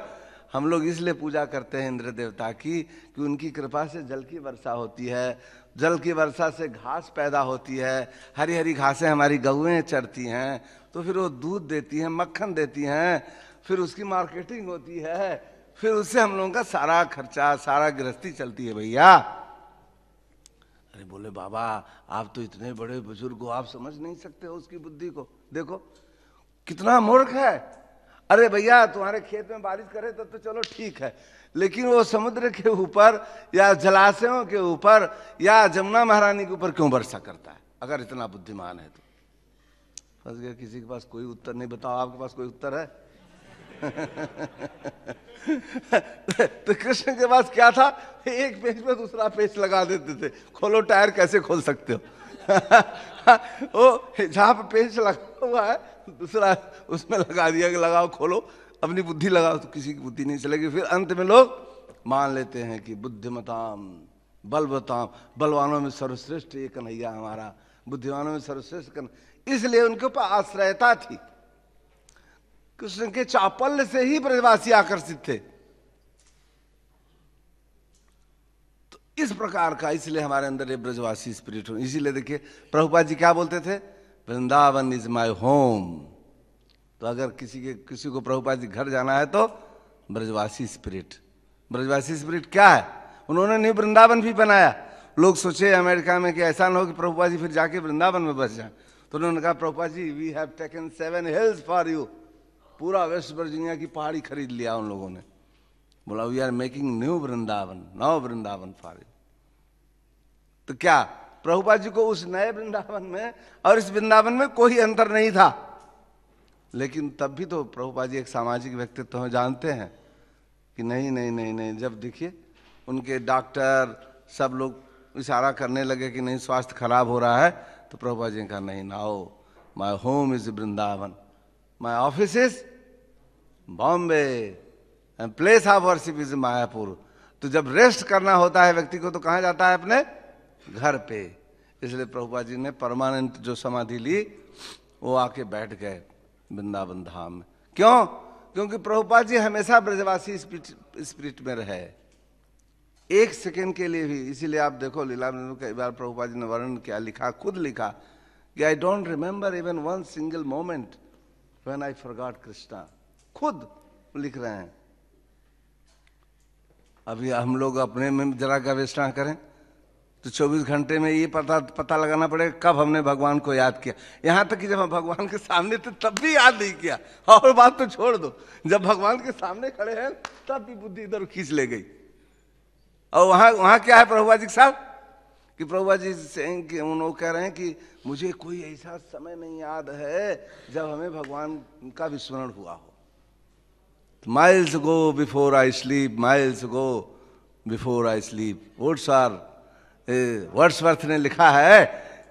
हम लोग इसलिए पूजा करते हैं इंद्र देवता की कि उनकी कृपा से जल की वर्षा होती है, जल की वर्षा से घास पैदा होती है, हरी हरी घासें हमारी गौएं चरती हैं, तो फिर वो दूध देती हैं, मक्खन देती हैं, फिर उसकी मार्केटिंग होती है, फिर उससे हम लोगों का सारा खर्चा, सारा गृहस्थी चलती है भैया। अरे बोले बाबा आप तो इतने बड़े बुजुर्ग हो, आप समझ नहीं सकते हो उसकी बुद्धि को? देखो कितना मूर्ख है। अरे भैया तुम्हारे खेत में बारिश करे तो चलो ठीक है, लेकिन वो समुद्र के ऊपर या जलाशयों के ऊपर या जमुना महारानी के ऊपर क्यों वर्षा करता है? अगर इतना बुद्धिमान है तो। फंस गया, किसी के पास कोई उत्तर नहीं। बताओ आपके पास कोई उत्तर है? तो कृष्ण के पास क्या था? एक पेज पे दूसरा पेज लगा देते थे। खोलो टायर, कैसे खोल सकते हो? वो जहां पे पेज लगा हुआ है दूसरा उसमें लगा दिया कि लगाओ, खोलो, अपनी बुद्धि लगाओ, तो किसी की बुद्धि नहीं चलेगी। फिर अंत में लोग मान लेते हैं कि बुद्धिमताम बलवताम, बलवानों में सर्वश्रेष्ठ ये कन्हैया हमारा, बुद्धिमानों में सर्वश्रेष्ठ कन्हैया। इसलिए उनके ऊपर आश्रयता थी। कृष्ण के चापल्य से ही ब्रजवासी आकर्षित थे। तो इस प्रकार का, इसलिए हमारे अंदर ये ब्रजवासी स्पिरिट हो। इसीलिए देखिए प्रभुपाद जी क्या बोलते थे? Vrindavan is my home. तो अगर किसी को प्रभुपाद जी घर जाना है तो ब्रजवासी स्पिरिट। ब्रजवासी स्पिरिट क्या है? उन्होंने न्यू वृंदावन भी बनाया। लोग सोचे अमेरिका में कि ऐसा ना हो कि प्रभुपाद जी फिर जाके वृंदावन में बस जाए, तो उन्होंने कहा Prabhupada ji we have taken 7 hills for you. पूरा वेस्ट वर्जीनिया की पहाड़ी खरीद लिया उन लोगों ने। बोला we are making new Vrindavan, नौ वृंदावन फॉर यू। तो क्या प्रभुपाद जी को उस नए वृंदावन में और इस वृंदावन में कोई अंतर नहीं था? लेकिन तब भी तो प्रभुपाद जी एक सामाजिक व्यक्तित्व हैं, जानते हैं कि नहीं नहीं नहीं नहीं। जब देखिए उनके डॉक्टर सब लोग इशारा करने लगे कि नहीं स्वास्थ्य खराब हो रहा है, तो प्रभुपाद जी ने कहा नहीं, now my home is Vrindavan, my office is Bombay and place of worship is Mayapur. तो जब रेस्ट करना होता है व्यक्ति को तो कहाँ जाता है? अपने घर पे। इसलिए प्रभुपाद जी ने परमानेंट जो समाधि ली वो आके बैठ गए वृंदावन धाम में। क्यों? क्योंकि प्रभुपाद जी हमेशा ब्रजवासी स्पिरिट में रहे, एक सेकेंड के लिए भी। इसीलिए आप देखो लीला में कई बार प्रभुपाद जी ने वर्णन किया, लिखा, खुद लिखा कि I don't remember even one single moment when I forgot Krishna. खुद लिख रहे हैं। अभी हम लोग अपने में जरा गवेषणा करें तो 24 घंटे में ये पता लगाना पड़ेगा कब हमने भगवान को याद किया। यहां तक कि जब हम भगवान के सामने थे तब भी याद नहीं किया। और बात तो छोड़ दो, जब भगवान के सामने खड़े हैं तब भी बुद्धि इधर खींच ले गई। और वहां क्या है प्रभुपाद जी साहब कि प्रभुपाद जी कि उन्होंने कह रहे हैं कि मुझे कोई ऐसा समय नहीं याद है जब हमें भगवान का विस्मरण हुआ हो। Miles go before I sleep, miles go before I sleep, woods are Wordsworth ने लिखा है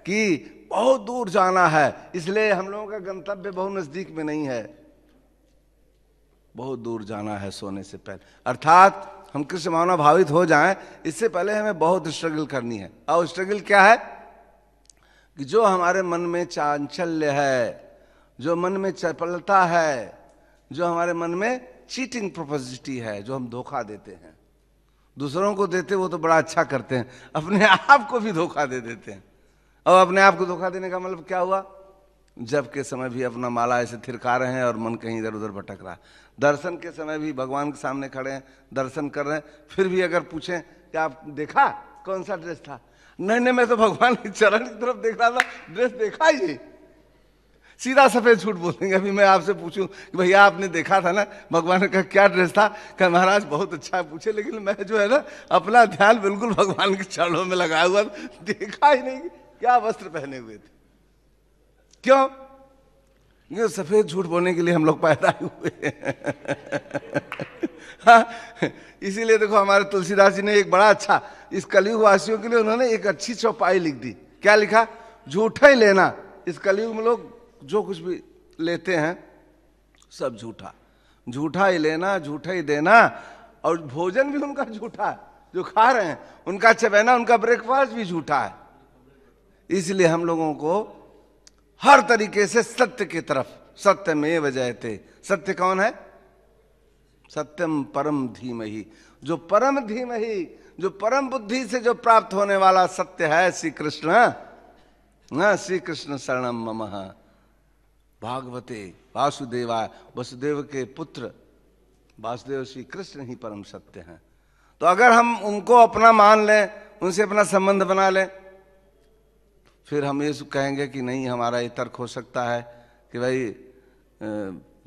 कि बहुत दूर जाना है, इसलिए हम लोगों का गंतव्य बहुत नजदीक में नहीं है, बहुत दूर जाना है सोने से पहले। अर्थात हम कृष्ण भावना भावित हो जाएं, इससे पहले हमें बहुत स्ट्रगल करनी है। और स्ट्रगल क्या है कि जो हमारे मन में चांचल्य है, जो मन में चपलता है, जो हमारे मन में चीटिंग प्रोपोजिटी है, जो हम धोखा देते हैं, दूसरों को देते वो तो बड़ा अच्छा करते हैं, अपने आप को भी धोखा दे देते हैं। और अपने आप को धोखा देने का मतलब क्या हुआ? जब के समय भी अपना माला ऐसे थिरका रहे हैं और मन कहीं इधर उधर भटक रहा है। दर्शन के समय भी भगवान के सामने खड़े हैं, दर्शन कर रहे हैं, फिर भी अगर पूछें कि आप देखा कौन सा ड्रेस था, नहीं नहीं मैं तो भगवान के चरण की तरफ देख रहा था, ड्रेस देखा ही नहीं। सीधा सफेद झूठ बोलेंगे। अभी मैं आपसे पूछूं कि भैया आपने देखा था ना भगवान का क्या ड्रेस था, क्या महाराज बहुत अच्छा पूछे, लेकिन मैं जो है ना अपना ध्यान बिल्कुल भगवान के चरणों में लगाया हुआ, देखा ही नहीं क्या वस्त्र पहने हुए थे। क्यों? ये सफेद झूठ बोलने के लिए हम लोग पैदा हुए हाँ, इसीलिए देखो हमारे तुलसीदास जी ने एक बड़ा अच्छा इस कलयुग वासियों के लिए उन्होंने एक अच्छी चौपाई लिख दी। क्या लिखा? झूठा ही लेना। इस कलयुग में लोग जो कुछ भी लेते हैं सब झूठा, झूठा ही लेना, झूठा ही देना, और भोजन भी उनका झूठा है जो खा रहे हैं, उनका चबैना, उनका ब्रेकफास्ट भी झूठा है। इसलिए हम लोगों को हर तरीके से सत्य की तरफ, सत्यमेव जयते। सत्य कौन है? सत्यम परम धीमहि। जो परम धीमहि, जो परम बुद्धि से जो प्राप्त होने वाला सत्य है श्री कृष्ण, न श्री कृष्ण शरणम मम भागवते वासुदेवा। वसुदेव के पुत्र वासुदेव श्री कृष्ण ही परम सत्य हैं। तो अगर हम उनको अपना मान लें, उनसे अपना संबंध बना लें, फिर हम ये कहेंगे कि नहीं हमारा ये तर्क हो सकता है कि भाई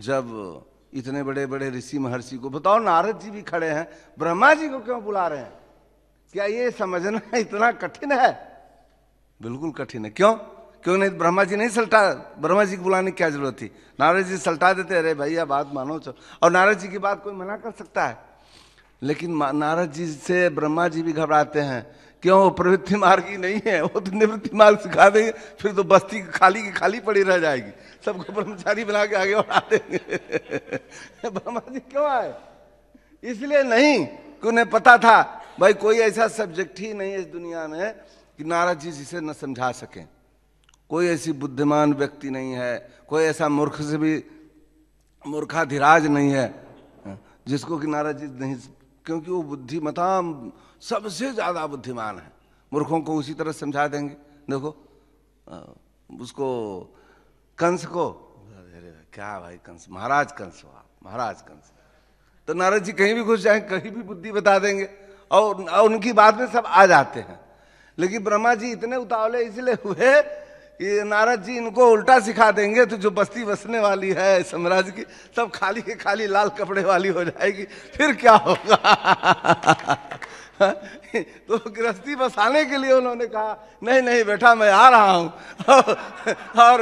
जब इतने बड़े बड़े ऋषि महर्षि को, बताओ नारद जी भी खड़े हैं, ब्रह्मा जी को क्यों बुला रहे हैं? क्या ये समझना इतना कठिन है? बिल्कुल कठिन है। क्यों? क्यों नहीं? ब्रह्मा जी नहीं सल्टा, ब्रह्मा जी को बुलाने की क्या जरूरत थी? नारद जी सल्टा देते, अरे भैया बात मानो चलो। और नारद जी की बात कोई मना कर सकता है? लेकिन नारद जी से ब्रह्मा जी भी घबराते हैं। क्यों? वो प्रवृत्ति मार्गी नहीं है, वो तो निवृत्ति मार्ग सिखा देंगे, फिर तो बस्ती खाली की खाली पड़ी रह जाएगी, सबको ब्रह्मचारी बना के आगे बढ़ा देंगे ब्रह्मा जी क्यों आए? इसलिए नहीं कि उन्हें पता था भाई कोई ऐसा सब्जेक्ट ही नहीं है इस दुनिया में कि नारद जी जिसे न समझा सकें। कोई ऐसी बुद्धिमान व्यक्ति नहीं है, कोई ऐसा मूर्ख से भी मूर्खाधिराज नहीं है जिसको कि नारद जी नहीं, क्योंकि वो बुद्धिमता सबसे ज्यादा बुद्धिमान है। मूर्खों को उसी तरह समझा देंगे। देखो उसको कंस को, क्या भाई कंस, महाराज कंस हो आप, महाराज कंस, तो नारद जी कहीं भी घुस जाए, कहीं भी बुद्धि बता देंगे और उनकी बात में सब आ जाते हैं। लेकिन ब्रह्मा जी इतने उतावले इसलिए हुए कि नारद जी इनको उल्टा सिखा देंगे तो जो बस्ती बसने वाली है साम्राज्य की सब खाली के खाली लाल कपड़े वाली हो जाएगी, फिर क्या होगा तो गृहस्थी बसाने के लिए उन्होंने कहा नहीं नहीं बेटा मैं आ रहा हूं और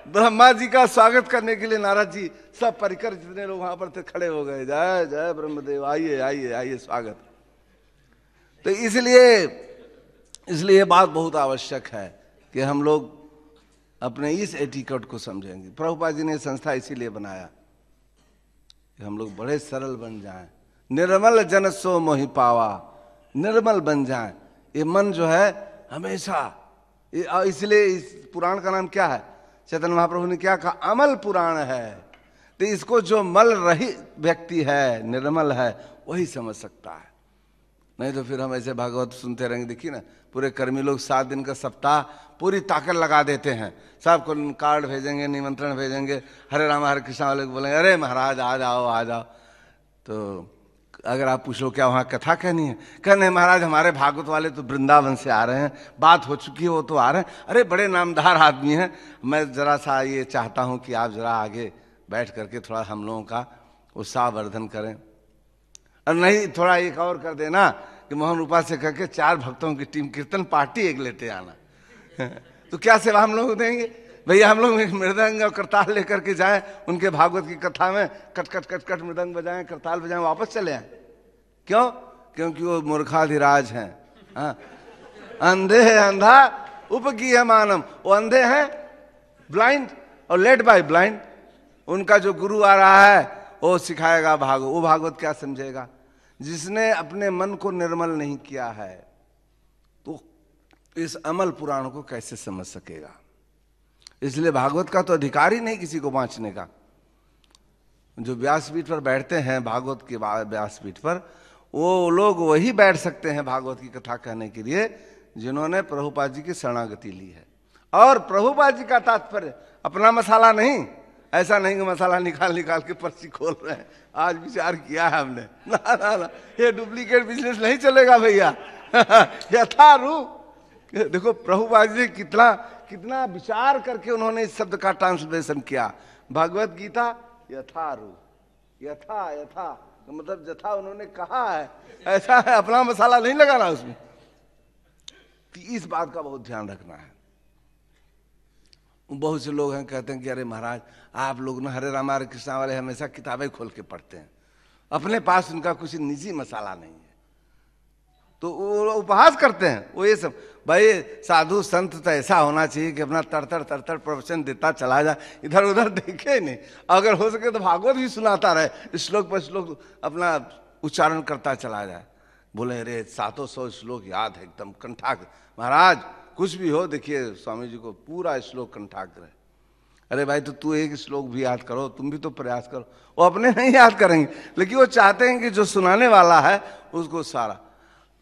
ब्रह्मा जी का स्वागत करने के लिए नारद जी सब परिकर जितने लोग वहां पर थे खड़े हो गए, जय जय ब्रह्मदेव, आइए आइए आइए स्वागत। तो इसलिए बात बहुत आवश्यक है कि हम लोग अपने इस एटिकेट को समझेंगे। प्रभुपाद जी ने संस्था इसीलिए बनाया कि हम लोग बड़े सरल बन जाएं, निर्मल जन सो मोहि पावा, निर्मल बन जाएं। ये मन जो है हमेशा, इसलिए इस पुराण का नाम क्या है? चैतन्य महाप्रभु ने क्या कहा? अमल पुराण है। तो इसको जो मल रहित व्यक्ति है, निर्मल है, वही समझ सकता है। नहीं तो फिर हम ऐसे भागवत सुनते रहेंगे। देखिए ना, पूरे कर्मी लोग 7 दिन का सप्ताह पूरी ताकत लगा देते हैं, सबको कार्ड भेजेंगे, निमंत्रण भेजेंगे, हरे राम हरे कृष्णा वाले को बोलेंगे अरे महाराज आ जाओ आ जाओ। तो अगर आप पूछ लो क्या वहाँ कथा कहनी है, कहने महाराज हमारे भागवत वाले तो वृंदावन से आ रहे हैं, बात हो चुकी है, वो तो आ रहे हैं, अरे बड़े नामदार आदमी हैं, मैं जरा सा ये चाहता हूँ कि आप जरा आगे बैठ करके थोड़ा हम लोगों का उत्साहवर्धन करें। और नहीं थोड़ा एक और कर देना कि मोहन रूपा से करके 4 भक्तों की टीम कीर्तन पार्टी एक लेते आना तो क्या सेवा हम लोग देंगे भैया? हम लोग मृदंग और करताल लेकर के जाएं उनके भागवत की कथा में, कट कट कट कट मृदंग बजाएं, करताल बजाएं, वापस चले आए। क्यों? क्योंकि वो मूर्खाधिराज हैं। हाँ, अंधे है अंधा उपकी है मानम। वो अंधे हैं, ब्लाइंड, और लेड बाय ब्लाइंड। उनका जो गुरु आ रहा है वो सिखाएगा भागवत। वो भागवत क्या समझेगा? जिसने अपने मन को निर्मल नहीं किया है तो इस अमल पुराण को कैसे समझ सकेगा? इसलिए भागवत का तो अधिकार ही नहीं किसी को बांचने का। जो व्यासपीठ पर बैठते हैं भागवत के व्यासपीठ पर, वो लोग वही बैठ सकते हैं भागवत की कथा कहने के लिए जिन्होंने प्रभुपाद जी की शरणागति ली है। और प्रभुपाद जी का तात्पर्य अपना मसाला नहीं, ऐसा नहीं कि मसाला निकाल निकाल के पर्ची खोल रहे हैं। आज विचार किया है हमने, ना ना ना, ये डुप्लीकेट बिजनेस नहीं चलेगा भैया। यथारूप। देखो प्रभुपाद जी कितना कितना विचार करके उन्होंने इस शब्द का ट्रांसलेशन किया। भगवत गीता यथारूप, यथा यथा मतलब जथा उन्होंने कहा है, ऐसा है, अपना मसाला नहीं लगाना उसमें। तो इस बात का बहुत ध्यान रखना है। बहुत से लोग हैं कहते हैं कि अरे महाराज आप लोग ना हरे रामा हरे कृष्णा वाले हमेशा किताबें खोल के पढ़ते हैं, अपने पास उनका कुछ निजी मसाला नहीं है, तो वो उपहास करते हैं। वो ये सब भाई साधु संत तो ऐसा होना चाहिए कि अपना तरतर प्रवचन देता चला जाए, इधर उधर देखे नहीं। अगर हो सके तो भागवत भी सुनाता रहे, श्लोक पर श्लोक अपना उच्चारण करता चला जाए। बोले अरे 700 श्लोक याद है एकदम कंठाग्र। महाराज कुछ भी हो, देखिए स्वामी जी को पूरा श्लोक कंठाग्र है। अरे भाई तो तू एक श्लोक भी याद करो, तुम भी तो प्रयास करो। वो अपने नहीं याद करेंगे, लेकिन वो चाहते हैं कि जो सुनाने वाला है उसको सारा।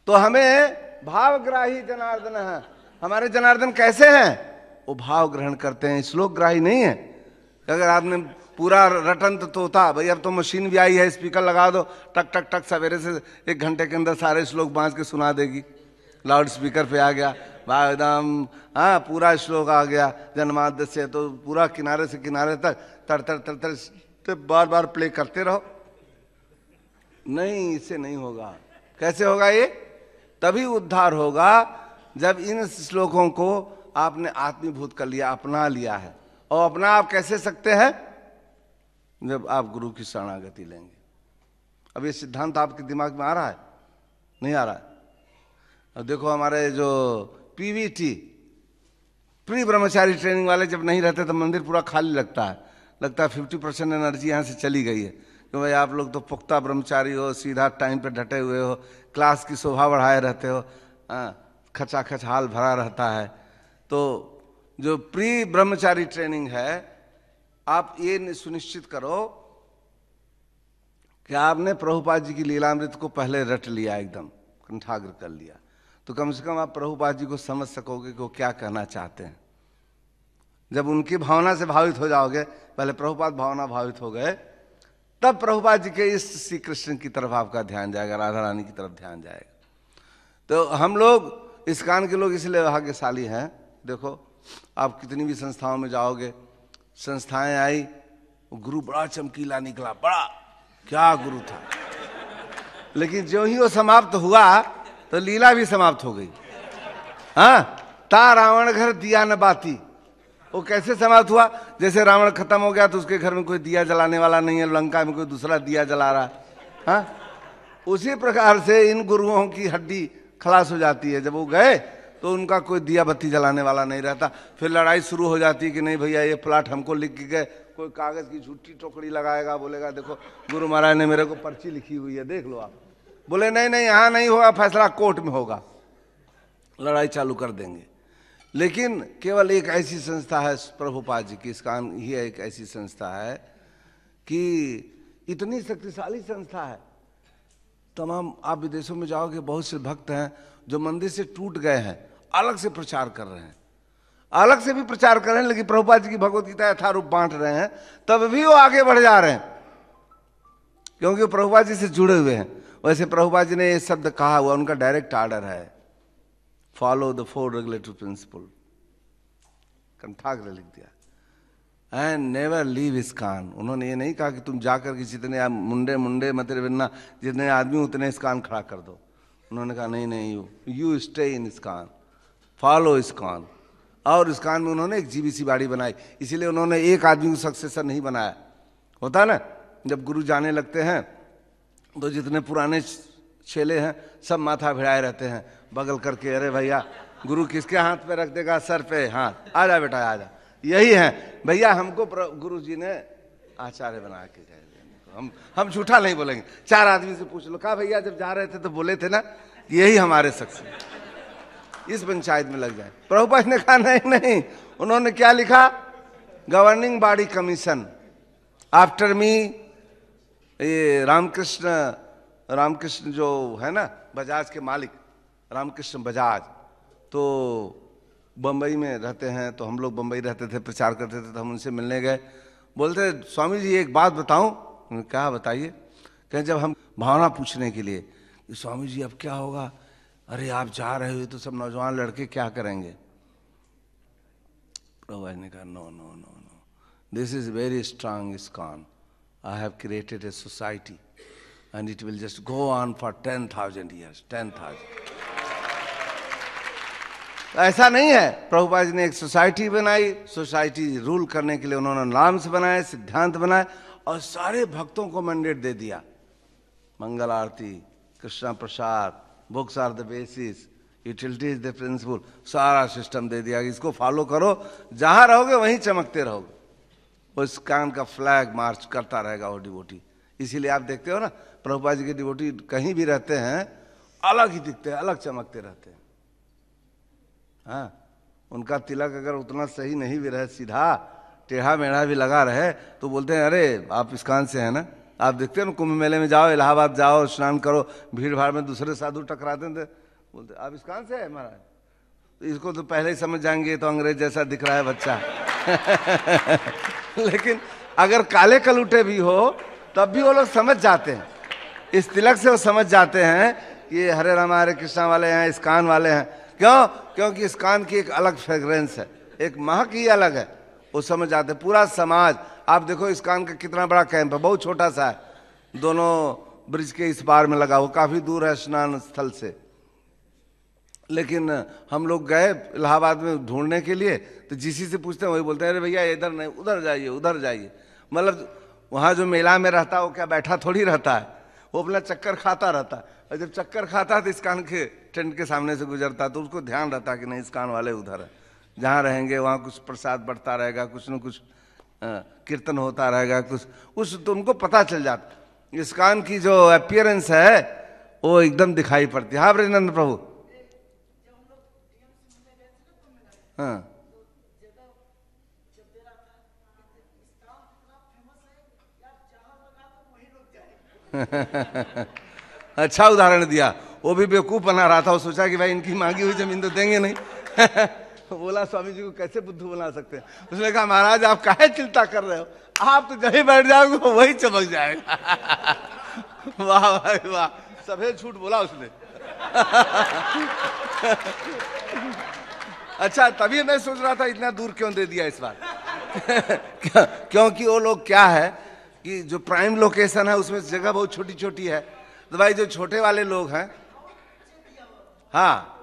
तो हमें भावग्राही जनार्दन है। हमारे जनार्दन कैसे हैं? वो भाव ग्रहण करते हैं, श्लोक ग्राही नहीं है। अगर आपने पूरा रटन तो था भाई, अब तो मशीन भी आई है, स्पीकर लगा दो, टक टक टक सवेरे से 1 घंटे के अंदर सारे श्लोक बांध के सुना देगी। लाउड स्पीकर पे आ गया भाई एकदम, हाँ पूरा श्लोक आ गया जन्माद्य से, तो पूरा किनारे से किनारे तक तर बार बार प्ले करते रहो। नहीं, इससे नहीं होगा। कैसे होगा ये? तभी उद्धार होगा जब इन श्लोकों को आपने आत्मीभूत कर लिया, अपना लिया है। और अपना आप कैसे सकते हैं? जब आप गुरु की शरणागति लेंगे। अब ये सिद्धांत आपके दिमाग में आ रहा है? नहीं आ रहा है? अब देखो हमारे जो पीवीटी प्री ब्रह्मचारी ट्रेनिंग वाले जब नहीं रहते तो मंदिर पूरा खाली लगता है। लगता है 50% एनर्जी यहाँ से चली गई है, कि भाई आप लोग तो पुख्ता ब्रह्मचारी हो, सीधा टाइम पे डटे हुए हो, क्लास की शोभा बढ़ाए रहते हो, खचाखच हाल भरा रहता है। तो जो प्री ब्रह्मचारी ट्रेनिंग है, आप ये सुनिश्चित करो कि आपने प्रभुपाद जी की लीलामृत को पहले रट लिया, एकदम कंठाग्र कर लिया। तो कम से कम आप प्रभुपाद जी को समझ सकोगे कि वो क्या कहना चाहते हैं। जब उनकी भावना से भावित हो जाओगे, पहले प्रभुपाद भावना भावित हो गए, तब प्रभुपाद जी के इस श्री कृष्ण की तरफ आपका ध्यान जाएगा, राधा रानी की तरफ ध्यान जाएगा। तो हम लोग इस्कॉन के लोग इसलिए भाग्यशाली हैं। देखो आप कितनी भी संस्थाओं में जाओगे, संस्थाएं आई, गुरु बड़ा चमकीला निकला, बड़ा क्या गुरु था, लेकिन जो ही वो समाप्त हुआ तो लीला भी समाप्त हो गई। हाँ, ता रावण घर दिया न बाती। वो कैसे समाप्त हुआ? जैसे रावण खत्म हो गया तो उसके घर में कोई दिया जलाने वाला नहीं है, लंका में कोई दूसरा दिया जला रहा है। हाँ, उसी प्रकार से इन गुरुओं की हड्डी खलास हो जाती है। जब वो गए तो उनका कोई दिया बत्ती जलाने वाला नहीं रहता। फिर लड़ाई शुरू हो जाती है कि नहीं भैया ये प्लाट हमको लिख के गए। कोई कागज की झूठी टोकरी लगाएगा, बोलेगा देखो गुरु महाराज ने मेरे को पर्ची लिखी हुई है, देख लो आप। बोले नहीं नहीं, यहाँ नहीं होगा, फैसला कोर्ट में होगा। लड़ाई चालू कर देंगे। लेकिन केवल एक ऐसी संस्था है प्रभुपाद जी की, इस्कॉन ही एक ऐसी संस्था है कि इतनी शक्तिशाली संस्था है। तमाम आप विदेशों में जाओगे, बहुत से भक्त हैं जो मंदिर से टूट गए हैं, अलग से प्रचार कर रहे हैं, अलग से भी प्रचार कर रहे हैं, लेकिन प्रभुपाद जी की भगवत गीता यथारूप बांट रहे हैं, तब भी वो आगे बढ़ जा रहे हैं, क्योंकि वो प्रभुपाद जी से जुड़े हुए हैं। वैसे प्रभुपाद जी ने ये शब्द कहा हुआ, उनका डायरेक्ट ऑर्डर है, फॉलो द 4 रेगुलेटरी प्रिंसिपल, कंठाग्र लिख दिया। And never leave ISKCON. उन्होंने ये नहीं कहा कि तुम जाकर के जितने मुंडे मुंडे मतरे बिन्ना जितने आदमी उतने इस्कॉन खड़ा कर दो। उन्होंने कहा नहीं नहीं, you stay in ISKCON, follow ISKCON. और इस्कॉन में उन्होंने एक जीबीसी बाड़ी बनाई, इसीलिए उन्होंने एक आदमी को सक्सेसर नहीं बनाया। होता ना, जब गुरु जाने लगते हैं तो जितने पुराने चेले हैं सब माथा भिड़ाए रहते हैं, बगल करके, अरे भैया गुरु किसके हाथ पे रख देगा? सर पे हाथ। आजा बेटा आजा, यही है भैया। हमको गुरु जी ने आचार्य बना के गए। हम झूठा नहीं बोलेंगे। 4 आदमी से पूछ लो, कहा भैया जब जा रहे थे तो बोले थे ना यही हमारे सक्सेस, इस पंचायत में लग जाए। प्रभुपाद ने कहा नहीं नहीं। उन्होंने क्या लिखा? Governing body commission after me. ये रामकृष्ण जो है ना बजाज के मालिक, रामकृष्ण बजाज, तो बम्बई में रहते हैं। तो हम लोग बम्बई रहते थे, प्रचार करते थे, तो हम उनसे मिलने गए। बोलते स्वामी जी एक बात बताऊं। क्या बताइए? कहें जब हम भावना पूछने के लिए कि स्वामी जी अब क्या होगा, अरे आप जा रहे हो तो सब नौजवान लड़के क्या करेंगे? प्रभु ने कहा no no no no, this is very strong ISKCON. I have created a society and it will just go on for 10,000 years, 10,000। ऐसा नहीं है। प्रभुपाद जी ने एक सोसाइटी बनाई, सोसाइटी रूल करने के लिए उन्होंने नॉर्म्स बनाए, सिद्धांत बनाए, और सारे भक्तों को मैंडेट दे दिया। Mangal Aarti, Krishna prasad, books are the basis, utility is the principal, सारा सिस्टम दे दिया। इसको फॉलो करो, जहां रहोगे वहीं चमकते रहोगे। उस कान का फ्लैग मार्च करता रहेगा वो डिवोटी। इसीलिए आप देखते हो ना प्रभुपाद जी के डिवोटी कहीं भी रहते हैं अलग ही दिखते हैं, अलग चमकते रहते हैं। हाँ, उनका तिलक अगर उतना सही नहीं भी रहे, सीधा टेढ़ा मेढ़ा भी लगा रहे, तो बोलते हैं अरे आप इस कान से है ना। आप देखते हो ना कुंभ मेले में जाओ, इलाहाबाद जाओ, स्नान करो, भीड़ भाड़ में दूसरे साधु टकराते थे, बोलते आप इस कान से है महाराज। तो इसको तो पहले ही समझ जाएंगे तो अंग्रेज जैसा दिख रहा है बच्चा। लेकिन अगर काले कलूटे भी हो तब भी वो लोग समझ जाते हैं। इस तिलक से वो समझ जाते हैं कि ये हरे रामा हरे कृष्णा वाले हैं, इस कान वाले हैं। क्यों? क्योंकि इस कान की एक अलग फ्रेग्रेंस है, एक महक ही अलग है। वो समझ जाते। पूरा समाज आप देखो, इस कान का कितना बड़ा कैंप है, बहुत छोटा सा है, दोनों ब्रिज के इस पार में लगा, वो काफी दूर है स्नान स्थल से। लेकिन हम लोग गए इलाहाबाद में ढूंढने के लिए, तो जिसी से पूछते हैं वही बोलते हैं अरे भैया इधर नहीं, उधर जाइए, उधर जाइए। मतलब वहाँ जो मेला में रहता है वो क्या बैठा थोड़ी रहता है, वो अपना चक्कर खाता रहता है। और जब चक्कर खाता है तो इस कान के टेंट के सामने से गुजरता है, तो उसको ध्यान रहता है कि नहीं इस कान वाले उधर है। जहाँ रहेंगे वहाँ कुछ प्रसाद बढ़ता रहेगा, कुछ न कुछ कीर्तन होता रहेगा, कुछ तो उनको पता चल जाता। इस कान की जो अपीयरेंस है वो एकदम दिखाई पड़ती है। हाँ ब्रजनंद प्रभु। हाँ अच्छा उदाहरण दिया। वो भी बेवकूफ बना रहा था, वो सोचा कि भाई इनकी मांगी हुई जमीन तो देंगे नहीं। बोला स्वामी जी को कैसे बुद्धू बना सकते हैं? उसने कहा महाराज आप काहे चिंता कर रहे हो, आप तो जहीं बैठ जाओगे वही चमक जाएगा। वाह भाई वाह, सफेद झूठ बोला उसने। अच्छा तभी मैं सोच रहा था इतना दूर क्यों दे दिया इस बार। क्योंकि वो लोग क्या है कि जो प्राइम लोकेशन है उसमें जगह बहुत छोटी छोटी है। तो भाई जो छोटे वाले लोग हैं, हाँ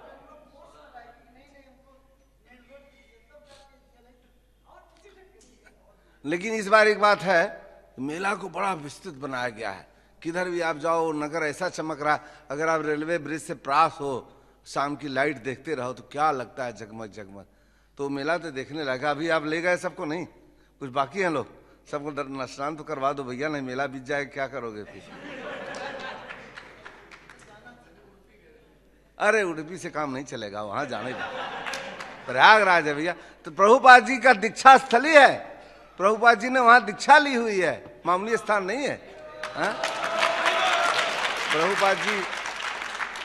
लेकिन इस बार एक बात है, मेला को बड़ा विस्तृत बनाया गया है। किधर भी आप जाओ नगर ऐसा चमक रहा। अगर आप रेलवे ब्रिज से पास हो, शाम की लाइट देखते रहो तो क्या लगता है जगमग जगमग। तो मेला तो देखने लगा। अभी आप ले गए सबको? नहीं, कुछ बाकी हैं लोग। सबको स्नान तो करवा दो भैया, नहीं मेला बीत जाए क्या करोगे फिर। अरे उडुपी से काम नहीं चलेगा, वहां जाने प्रयागराज है भैया। तो प्रभुपाद जी का दीक्षा स्थली है, प्रभुपाद जी ने वहां दीक्षा ली हुई है, मामूली स्थान नहीं है। प्रभुपाद जी,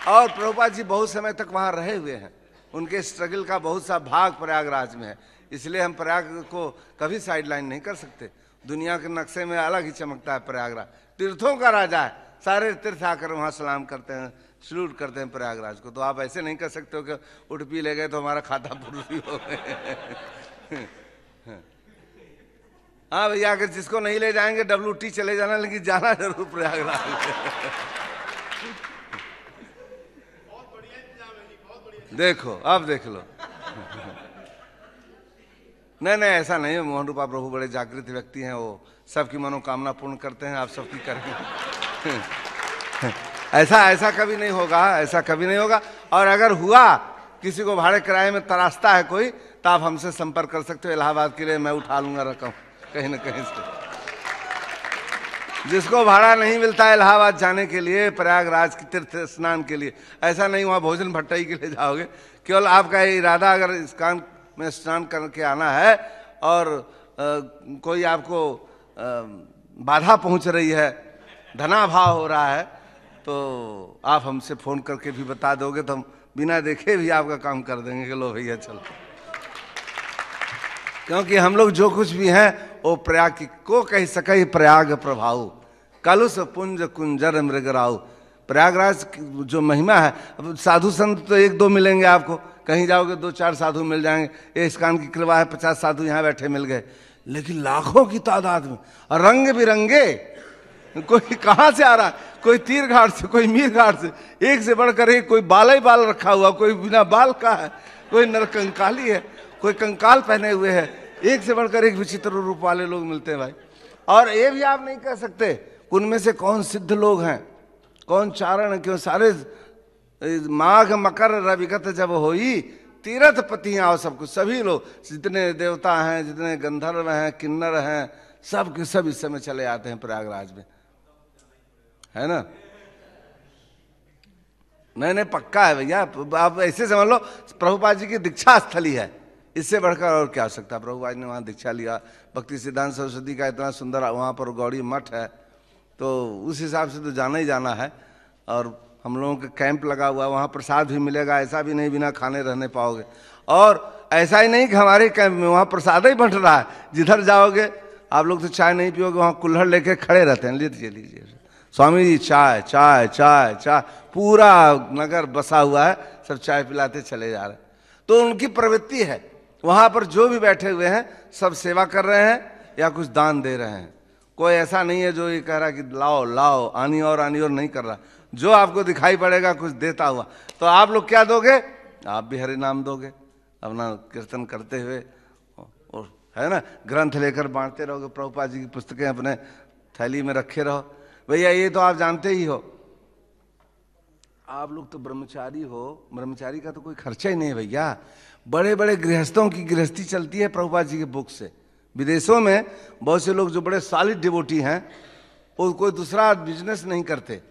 और प्रभुपाद जी बहुत समय तक वहां रहे हुए हैं। उनके स्ट्रगल का बहुत सा भाग प्रयागराज में है। इसलिए हम प्रयाग को कभी साइडलाइन नहीं कर सकते। दुनिया के नक्शे में अलग ही चमकता है प्रयागराज। तीर्थों का राजा है, सारे तीर्थ आकर वहां सलाम करते हैं, सल्यूट करते हैं प्रयागराज को। तो आप ऐसे नहीं कर सकते हो कि उडुपी ले गए तो हमारा खाता पूरी हो गए। हाँ भैया, अगर जिसको नहीं ले जाएंगे WT चले जाना, लेकिन जाना जरूर प्रयागराज। देखो अब देख लो। नहीं नहीं ऐसा नहीं है। मोहन रूपा प्रभु बड़े जागृत व्यक्ति हैं, वो सबकी मनोकामना पूर्ण करते हैं, आप सबकी करेंगे। ऐसा कभी नहीं होगा, ऐसा कभी नहीं होगा। और अगर हुआ किसी को भाड़े किराए में तराशता है कोई, तो आप हमसे संपर्क कर सकते हो। इलाहाबाद के लिए मैं उठा लूंगा रकम कहीं ना कहीं से। जिसको भाड़ा नहीं मिलता है इलाहाबाद जाने के लिए, प्रयागराज की तीर्थ स्नान के लिए, ऐसा नहीं वहाँ भोजन भट्टाई के लिए जाओगे, केवल आपका इरादा अगर इस्कान में स्नान करके आना है और कोई आपको बाधा पहुँच रही है, धनाभाव हो रहा है, तो आप हमसे फ़ोन करके भी बता दोगे तो हम बिना देखे भी आपका काम कर देंगे कि लो भैया चलो। क्योंकि हम लोग जो कुछ भी हैं वो प्रयाग की को कह सके प्रयाग प्रभाव, कलुष पुंज कुंजर मृगराव। प्रयागराज की जो महिमा है, अब साधु संत तो एक दो मिलेंगे आपको, कहीं जाओगे 2-4 साधु मिल जाएंगे, ये इस्कान की कृपा है 50 साधु यहाँ बैठे मिल गए, लेकिन लाखों की तादाद में और रंग बिरंगे, कोई कहाँ से आ रहा है, कोई तीर घाट से, कोई मीर घाट से, एक से बढ़कर एक, कोई बाल ही बाल रखा हुआ, कोई बिना बाल का है, कोई नरकंकाली है, कोई कंकाल पहने हुए है, एक से बढ़कर एक विचित्र रूप वाले लोग मिलते हैं भाई। और ये भी आप नहीं कह सकते उनमें से कौन सिद्ध लोग हैं, कौन चारण, क्यों सारे माघ मकर रविगत जब होई तीर्थ पति आओ, सब कुछ, सभी लोग जितने देवता हैं, जितने गंधर्व हैं, किन्नर हैं, सब के सब इस समय चले आते हैं प्रयागराज में, है ना। नहीं पक्का है भैया, आप ऐसे समझ लो प्रभुपाद जी की दीक्षा स्थली है, इससे बढ़कर और क्या हो सकता है। प्रभुपाद ने वहाँ दीक्षा लिया, भक्ति सिद्धांत सरस्वती का इतना सुंदर वहाँ पर गौड़ी मठ है, तो उस हिसाब से तो जाना ही जाना है। और हम लोगों के कैंप लगा हुआ है, वहाँ प्रसाद भी मिलेगा, ऐसा भी नहीं बिना खाने रहने पाओगे। और ऐसा ही नहीं कि हमारे कैंप में वहाँ प्रसाद ही बंट रहा है, जिधर जाओगे आप लोग तो चाय नहीं पियोगे, वहाँ कुल्हड़ लेके खड़े रहते हैं, लीजिए लीजिए स्वामी जी चाय चाय चाय चाय, पूरा नगर बसा हुआ है, सब चाय पिलाते चले जा रहे हैं। तो उनकी प्रवृत्ति है, वहाँ पर जो भी बैठे हुए हैं सब सेवा कर रहे हैं या कुछ दान दे रहे हैं। कोई ऐसा नहीं है जो ये कह रहा कि लाओ लाओ आनी और नहीं कर रहा। जो आपको दिखाई पड़ेगा कुछ देता हुआ, तो आप लोग क्या दोगे, आप भी हरि नाम दोगे अपना कीर्तन करते हुए, और है ना, ग्रंथ लेकर बांटते रहोगे, प्रभुपाद जी की पुस्तकें अपने थैली में रखे रहो। भैया ये तो आप जानते ही हो, आप लोग तो ब्रह्मचारी हो, ब्रह्मचारी का तो कोई खर्चा ही नहीं है भैया। बड़े बड़े गृहस्थों की गृहस्थी चलती है प्रभुपाद जी के बुक से। विदेशों में बहुत से लोग जो बड़े सॉलिड डिवोटी हैं, वो कोई दूसरा बिजनेस नहीं करते,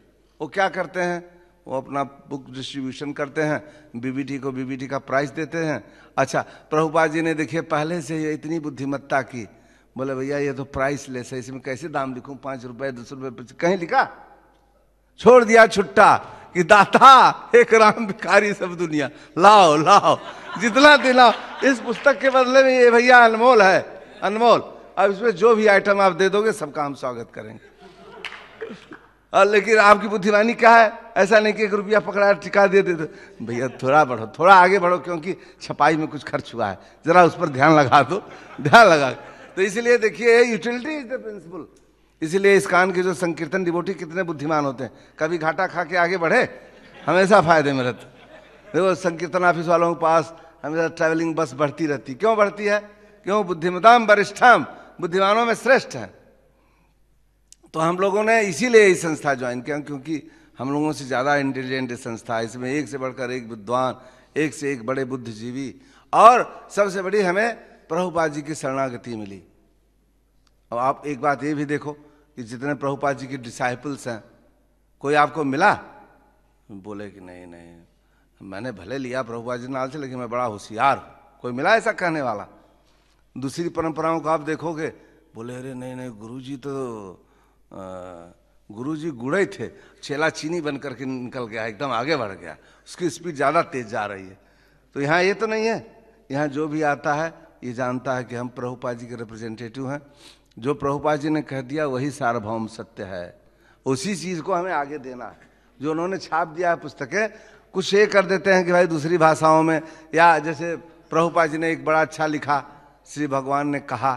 वो क्या करते हैं, वो अपना बुक डिस्ट्रीब्यूशन करते हैं, बीबीटी को बीबीटी का प्राइस देते हैं। अच्छा, प्रभुपाद जी ने देखिए पहले से ये इतनी बुद्धिमत्ता की, बोले भैया ये तो प्राइस लेस है, इसमें कैसे दाम लिखूं, 5 रुपए 10 रुपए, कहीं लिखा, छोड़ दिया छुट्टा कि दाता एक राम भिखारी सब दुनिया, लाओ लाओ जितना दिलाओ, इस पुस्तक के बदले में ये भैया अनमोल है, अनमोल। अब इसमें जो भी आइटम आप दे दोगे सबका हम स्वागत करेंगे। और लेकिन आपकी बुद्धिमानी क्या है, ऐसा नहीं कि 1 रुपया पकड़ा टिका दे देते, भैया थोड़ा बढ़ो, थोड़ा आगे बढ़ो, क्योंकि छपाई में कुछ खर्च हुआ है, जरा उस पर ध्यान लगा दो, ध्यान लगा। तो इसलिए देखिए यूटिलिटी इज द प्रिंसिपल। इसलिए इस्कान के जो संकीर्तन डिवोटी कितने बुद्धिमान होते हैं, कभी घाटा खा के आगे बढ़े, हमेशा फायदे में रहते। देखो संकीर्तन ऑफिस वालों के पास हमेशा ट्रैवलिंग बस बढ़ती रहती, क्यों बढ़ती है, क्यों, बुद्धिमताम वरिष्ठम, बुद्धिमानों में श्रेष्ठ है। तो हम लोगों ने इसीलिए ये संस्था ज्वाइन किया, क्योंकि हम लोगों से ज़्यादा इंटेलिजेंट संस्था है, इसमें एक से बढ़कर एक विद्वान, एक से एक बड़े बुद्धिजीवी, और सबसे बड़ी हमें प्रभुपाद जी की शरणागति मिली। और आप एक बात ये भी देखो कि जितने प्रभुपाद जी के डिसाइपल्स हैं, कोई आपको मिला बोले कि नहीं नहीं मैंने भले लिया प्रभुपाद जी नाल से, लेकिन मैं बड़ा होशियार हूँ, कोई मिला ऐसा कहने वाला। दूसरी परंपराओं को आप देखोगे, बोले अरे नहीं नहीं गुरुजी तो गुरुजी गुड़े थे, चेला चीनी बन करके निकल गया, एकदम आगे बढ़ गया, उसकी स्पीड ज़्यादा तेज जा रही है। तो यहाँ ये तो नहीं है, यहाँ जो भी आता है ये जानता है कि हम प्रभुपाद जी के रिप्रेजेंटेटिव हैं, जो प्रभुपाद जी ने कह दिया वही सार्वभौम सत्य है, उसी चीज़ को हमें आगे देना है। जो उन्होंने छाप दिया है पुस्तकें, कुछ ये कर देते हैं कि भाई दूसरी भाषाओं में, या जैसे प्रभुपाद जी ने एक बड़ा अच्छा लिखा, श्री भगवान ने कहा,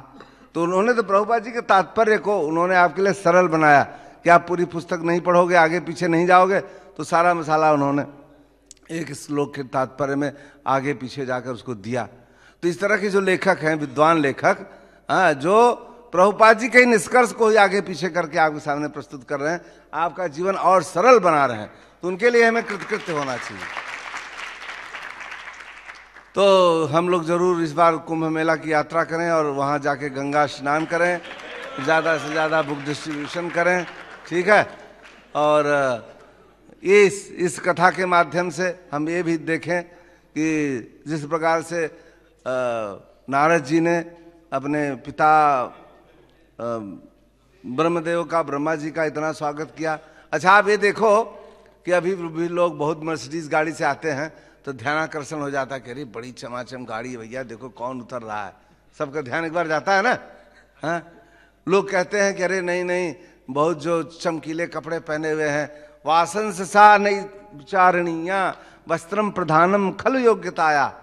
तो उन्होंने तो प्रभुपाद जी के तात्पर्य को उन्होंने आपके लिए सरल बनाया कि आप पूरी पुस्तक नहीं पढ़ोगे, आगे पीछे नहीं जाओगे, तो सारा मसाला उन्होंने एक श्लोक के तात्पर्य में आगे पीछे जाकर उसको दिया। तो इस तरह के जो लेखक हैं, विद्वान लेखक, जो प्रभुपाद जी के निष्कर्ष को ही आगे पीछे करके आपके सामने प्रस्तुत कर रहे हैं, आपका जीवन और सरल बना रहे हैं, तो उनके लिए हमें कृतकृत्य होना चाहिए। तो हम लोग जरूर इस बार कुंभ मेला की यात्रा करें और वहाँ जाके गंगा स्नान करें, ज़्यादा से ज़्यादा बुक डिस्ट्रीब्यूशन करें, ठीक है। और ये इस कथा के माध्यम से हम ये भी देखें कि जिस प्रकार से नारद जी ने अपने पिता ब्रह्मदेव का, ब्रह्मा जी का इतना स्वागत किया। अच्छा, आप ये देखो कि अभी भी लोग बहुत मर्सिडीज गाड़ी से आते हैं तो ध्यानाकर्षण हो जाता है कि अरे बड़ी चमाचम गाड़ी है भैया, देखो कौन उतर रहा है, सबका ध्यान एक बार जाता है ना। हाँ, लोग कहते हैं कि अरे नहीं नहीं, बहुत जो चमकीले कपड़े पहने हुए हैं, वासंस सा नहीं विचारणीया वस्त्रम प्रधानम खल योग्यताया।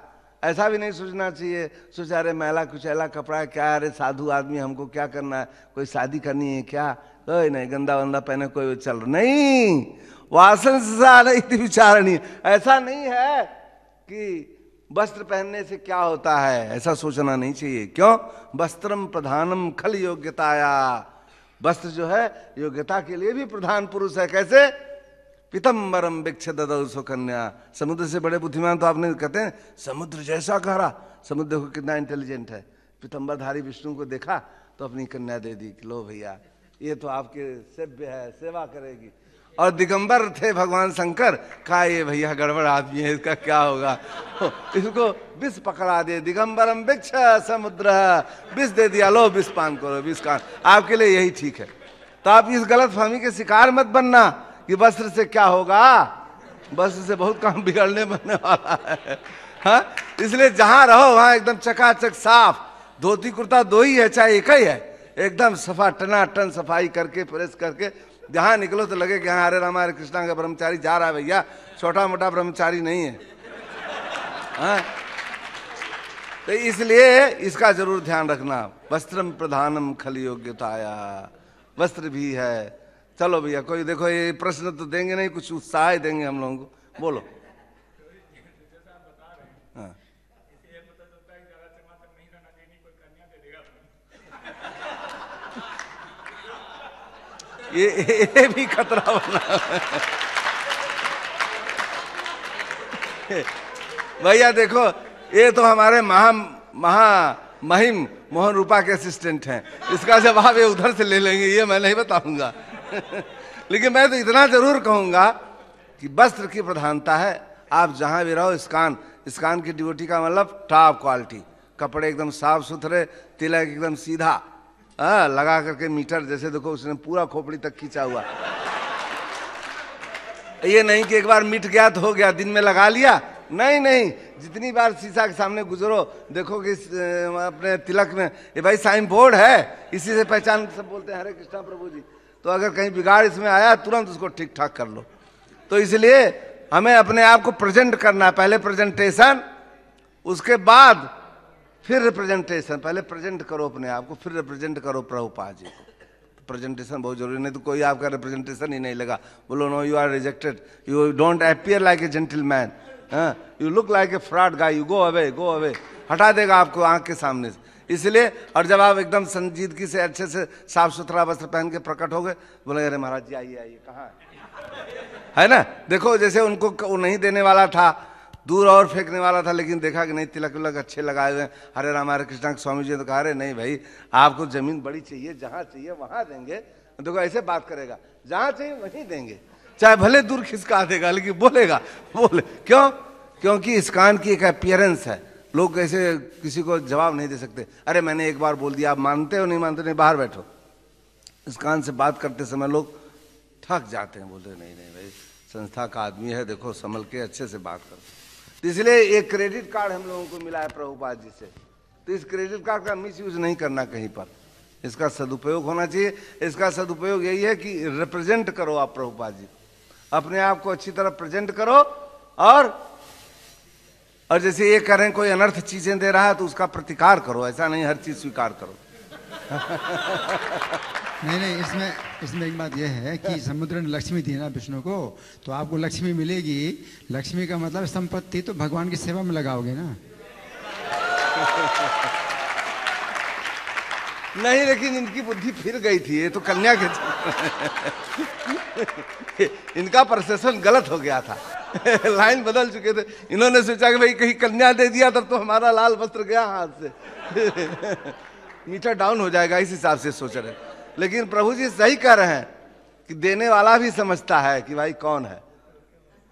ऐसा भी नहीं सोचना चाहिए, सोचा अरे मैला कुचैला कपड़ा है क्या, अरे साधु आदमी हमको क्या करना है, कोई शादी करनी है क्या, कोई नहीं, गंदा वंदा पहने कोई चल नहीं, वासन सा नहीं विचारणी। ऐसा नहीं है कि वस्त्र पहनने से क्या होता है, ऐसा सोचना नहीं चाहिए। क्यों? वस्त्रम प्रधानम खल योग्यताया, वस्त्र जो है योग्यता के लिए भी प्रधान पुरुष है। कैसे? पीतम्बरम भिक्ष ददौ सुकन्या। समुद्र से बड़े बुद्धिमान तो आपने कहते हैं समुद्र जैसा गहरा, समुद्र देखो कितना इंटेलिजेंट है। पीतम्बरधारी विष्णु को देखा तो अपनी कन्या दे दी कि लो भैया ये तो आपके सेव्य है, सेवा करेगी। और दिगंबर थे भगवान शंकर, कहा ये भैया गड़बड़ आदमी है, इसका क्या होगा, इसको विष पकड़ा दे, दिगंबरम भिक्ष समुद्र, विष दे दिया, लो विष पान करो, विष का आपके लिए यही ठीक है। तो आप इस गलत फहमी के शिकार मत बनना कि वस्त्र से क्या होगा, वस्त्र से बहुत काम बिगड़ने बनने वाला है। हाँ, इसलिए जहां रहो वहां एकदम चकाचक साफ, धोती कुर्ता दो ही है चाहे एक ही है, एकदम सफा टनाटन सफाई करके प्रेस करके जहां निकलो तो लगे कि हाँ हरे रामा हरे कृष्णा का ब्रह्मचारी जा रहा है भैया, छोटा मोटा ब्रह्मचारी नहीं है। हाँ, तो इसलिए इसका जरूर ध्यान रखना। वस्त्रम प्रधानम खल योग्यताया, वस्त्र भी है। चलो भैया, कोई देखो ये प्रश्न तो देंगे नहीं, कुछ उत्साह देंगे हम लोगों को, बोलो। हाँ, ये भी खतरा बना भैया। देखो ये तो हमारे महिम मोहन रूपा के असिस्टेंट हैं, इसका जवाब ये उधर से ले लेंगे, ये मैं नहीं बताऊंगा। लेकिन मैं तो इतना जरूर कहूंगा कि वस्त्र की प्रधानता है। आप जहां भी रहो, स्कान की डिवोटी का मतलब टॉप क्वालिटी, कपड़े एकदम साफ सुथरे, तिलक एकदम सीधा लगा करके, मीटर जैसे देखो उसने पूरा खोपड़ी तक खींचा हुआ। ये नहीं कि एक बार मिट गया तो हो गया, दिन में लगा लिया, नहीं नहीं, जितनी बार शीशा के सामने गुजरो देखो कि अपने तिलक में ये भाई साइन बोर्ड है, इसी से पहचान सब बोलते हैं हरे कृष्णा प्रभु जी। तो अगर कहीं बिगाड़ इसमें आया तुरंत उसको ठीक ठाक कर लो। तो इसलिए हमें अपने आप को प्रेजेंट करना है, पहले प्रेजेंटेशन, उसके बाद फिर रिप्रेजेंटेशन। पहले प्रेजेंट करो अपने आप को, फिर रिप्रेजेंट करो प्रभुपाद जी को। प्रेजेंटेशन बहुत जरूरी, नहीं तो कोई आपका रिप्रेजेंटेशन ही नहीं लगा, बोलो no you are rejected, you don't appear like a gentleman, you look like a fraud guy, you go away, हटा देगा आपको आंख के सामने से। इसलिए, और जब आप एकदम संजीदगी से अच्छे से साफ सुथरा वस्त्र पहन के प्रकट हो गए, बोले अरे महाराज जी आइए कहाँ है ना। देखो जैसे उनको वो नहीं देने वाला था, दूर और फेंकने वाला था, लेकिन देखा कि नहीं तिलक विलक अच्छे लगाए हुए, हरे राम हरे कृष्णा स्वामी जी ने तो कहा अरे नहीं भाई आपको जमीन बड़ी चाहिए, जहां चाहिए वहां देंगे। देखो ऐसे बात करेगा, जहां चाहिए वहीं देंगे, चाहे भले दूर खिसका देगा लेकिन बोलेगा, बोले क्यों? क्योंकि इस कान की एक अपीयरेंस है, लोग ऐसे किसी को जवाब नहीं दे सकते। अरे मैंने एक बार बोल दिया, आप मानते हो नहीं मानते, नहीं बाहर बैठो। इस कान से बात करते समय लोग थक जाते हैं, बोलते नहीं नहीं भाई संस्था का आदमी है, देखो संभल के अच्छे से बात करो। तो इसलिए एक क्रेडिट कार्ड हम लोगों को मिला है प्रभुपाद जी से, तो इस क्रेडिट कार्ड का मिस यूज नहीं करना कहीं पर, इसका सदुपयोग होना चाहिए। इसका सदुपयोग यही है कि रिप्रेजेंट करो आप प्रभुपाद जी, अपने आप को अच्छी तरह प्रेजेंट करो। और जैसे ये करें कोई अनर्थ चीजें दे रहा है तो उसका प्रतिकार करो, ऐसा नहीं हर चीज स्वीकार करो। नहीं, इसमें एक बात यह है कि समुद्र ने लक्ष्मी दी ना विष्णु को, तो आपको लक्ष्मी मिलेगी। लक्ष्मी का मतलब संपत्ति, तो भगवान की सेवा में लगाओगे ना। नहीं, लेकिन इनकी बुद्धि फिर गई थी, ये तो कन्या के इनका प्रोसेसन गलत हो गया था। लाइन बदल चुके थे। इन्होंने सोचा कि भाई कहीं कन्या दे दिया तब तो हमारा लाल वस्त्र गया हाथ से। मीटर डाउन हो जाएगा, इस हिसाब से सोच रहे। लेकिन प्रभु जी सही कह रहे हैं कि देने वाला भी समझता है कि भाई कौन है,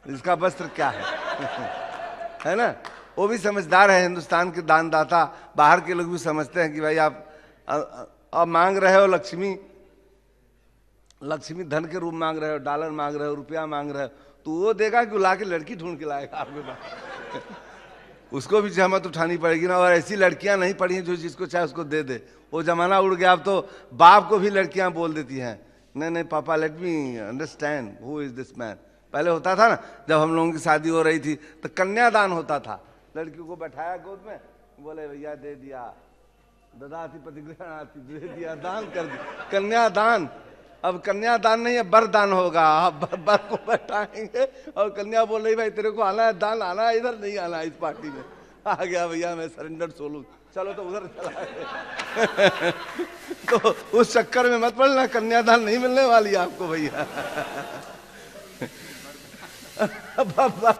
इसका वस्त्र क्या है। है ना, वो भी समझदार है। हिंदुस्तान के दानदाता, बाहर के लोग भी समझते हैं कि भाई आप मांग रहे हो लक्ष्मी, लक्ष्मी धन के रूप मांग रहे हो, डॉलर मांग रहे हो, रुपया मांग रहे हो, तो वो देगा कि ला के लड़की ढूंढ के लाएगा आपके पास। उसको भी जहमत उठानी पड़ेगी ना। और ऐसी लड़कियां नहीं पड़ी हैं जो जिसको चाहे उसको दे दे। वो जमाना उड़ गया, अब तो बाप को भी लड़कियां बोल देती हैं, नहीं नहीं पापा let me understand who is this man. पहले होता था ना, जब हम लोगों की शादी हो रही थी तो कन्यादान होता था। लड़की को बैठाया गोद में, बोले भैया दे दिया, ददाति प्रतिगृहणाति, दे दिया, दान कर दिया, कन्यादान। अब कन्यादान नहीं है, बरदान होगा। आप बर को बैठाएंगे और कन्या बोल रही भाई तेरे को आना है, दान आना है, इधर नहीं आना है इस पार्टी में। आ गया भैया मैं सरेंडर सोलू, चलो तो उधर चला गया। तो उस चक्कर में मत पड़ना, कन्यादान नहीं मिलने वाली आपको भैया।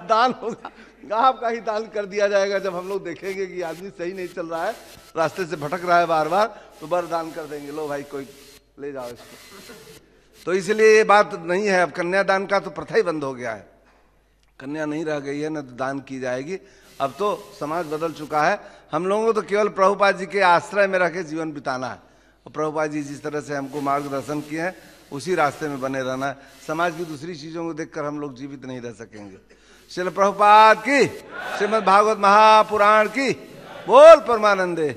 दान होगा, आपका ही दान कर दिया जाएगा। जब हम लोग देखेंगे कि आदमी सही नहीं चल रहा है, रास्ते से भटक रहा है बार बार, तो बरदान कर देंगे, लो भाई कोई ले जाओ इसको। तो इसलिए ये बात नहीं है। अब कन्यादान का तो प्रथा ही बंद हो गया है, कन्या नहीं रह गई है ना, तो दान की जाएगी। अब तो समाज बदल चुका है। हम लोगों को तो केवल प्रभुपाद जी के आश्रय में रह के जीवन बिताना है। और प्रभुपाद जी जिस तरह से हमको मार्गदर्शन किए हैं उसी रास्ते में बने रहना है। समाज की दूसरी चीजों को देखकर हम लोग जीवित नहीं रह सकेंगे। श्रील प्रभुपाद की, श्रीमद् भागवत महापुराण की, बोल परमानंदे।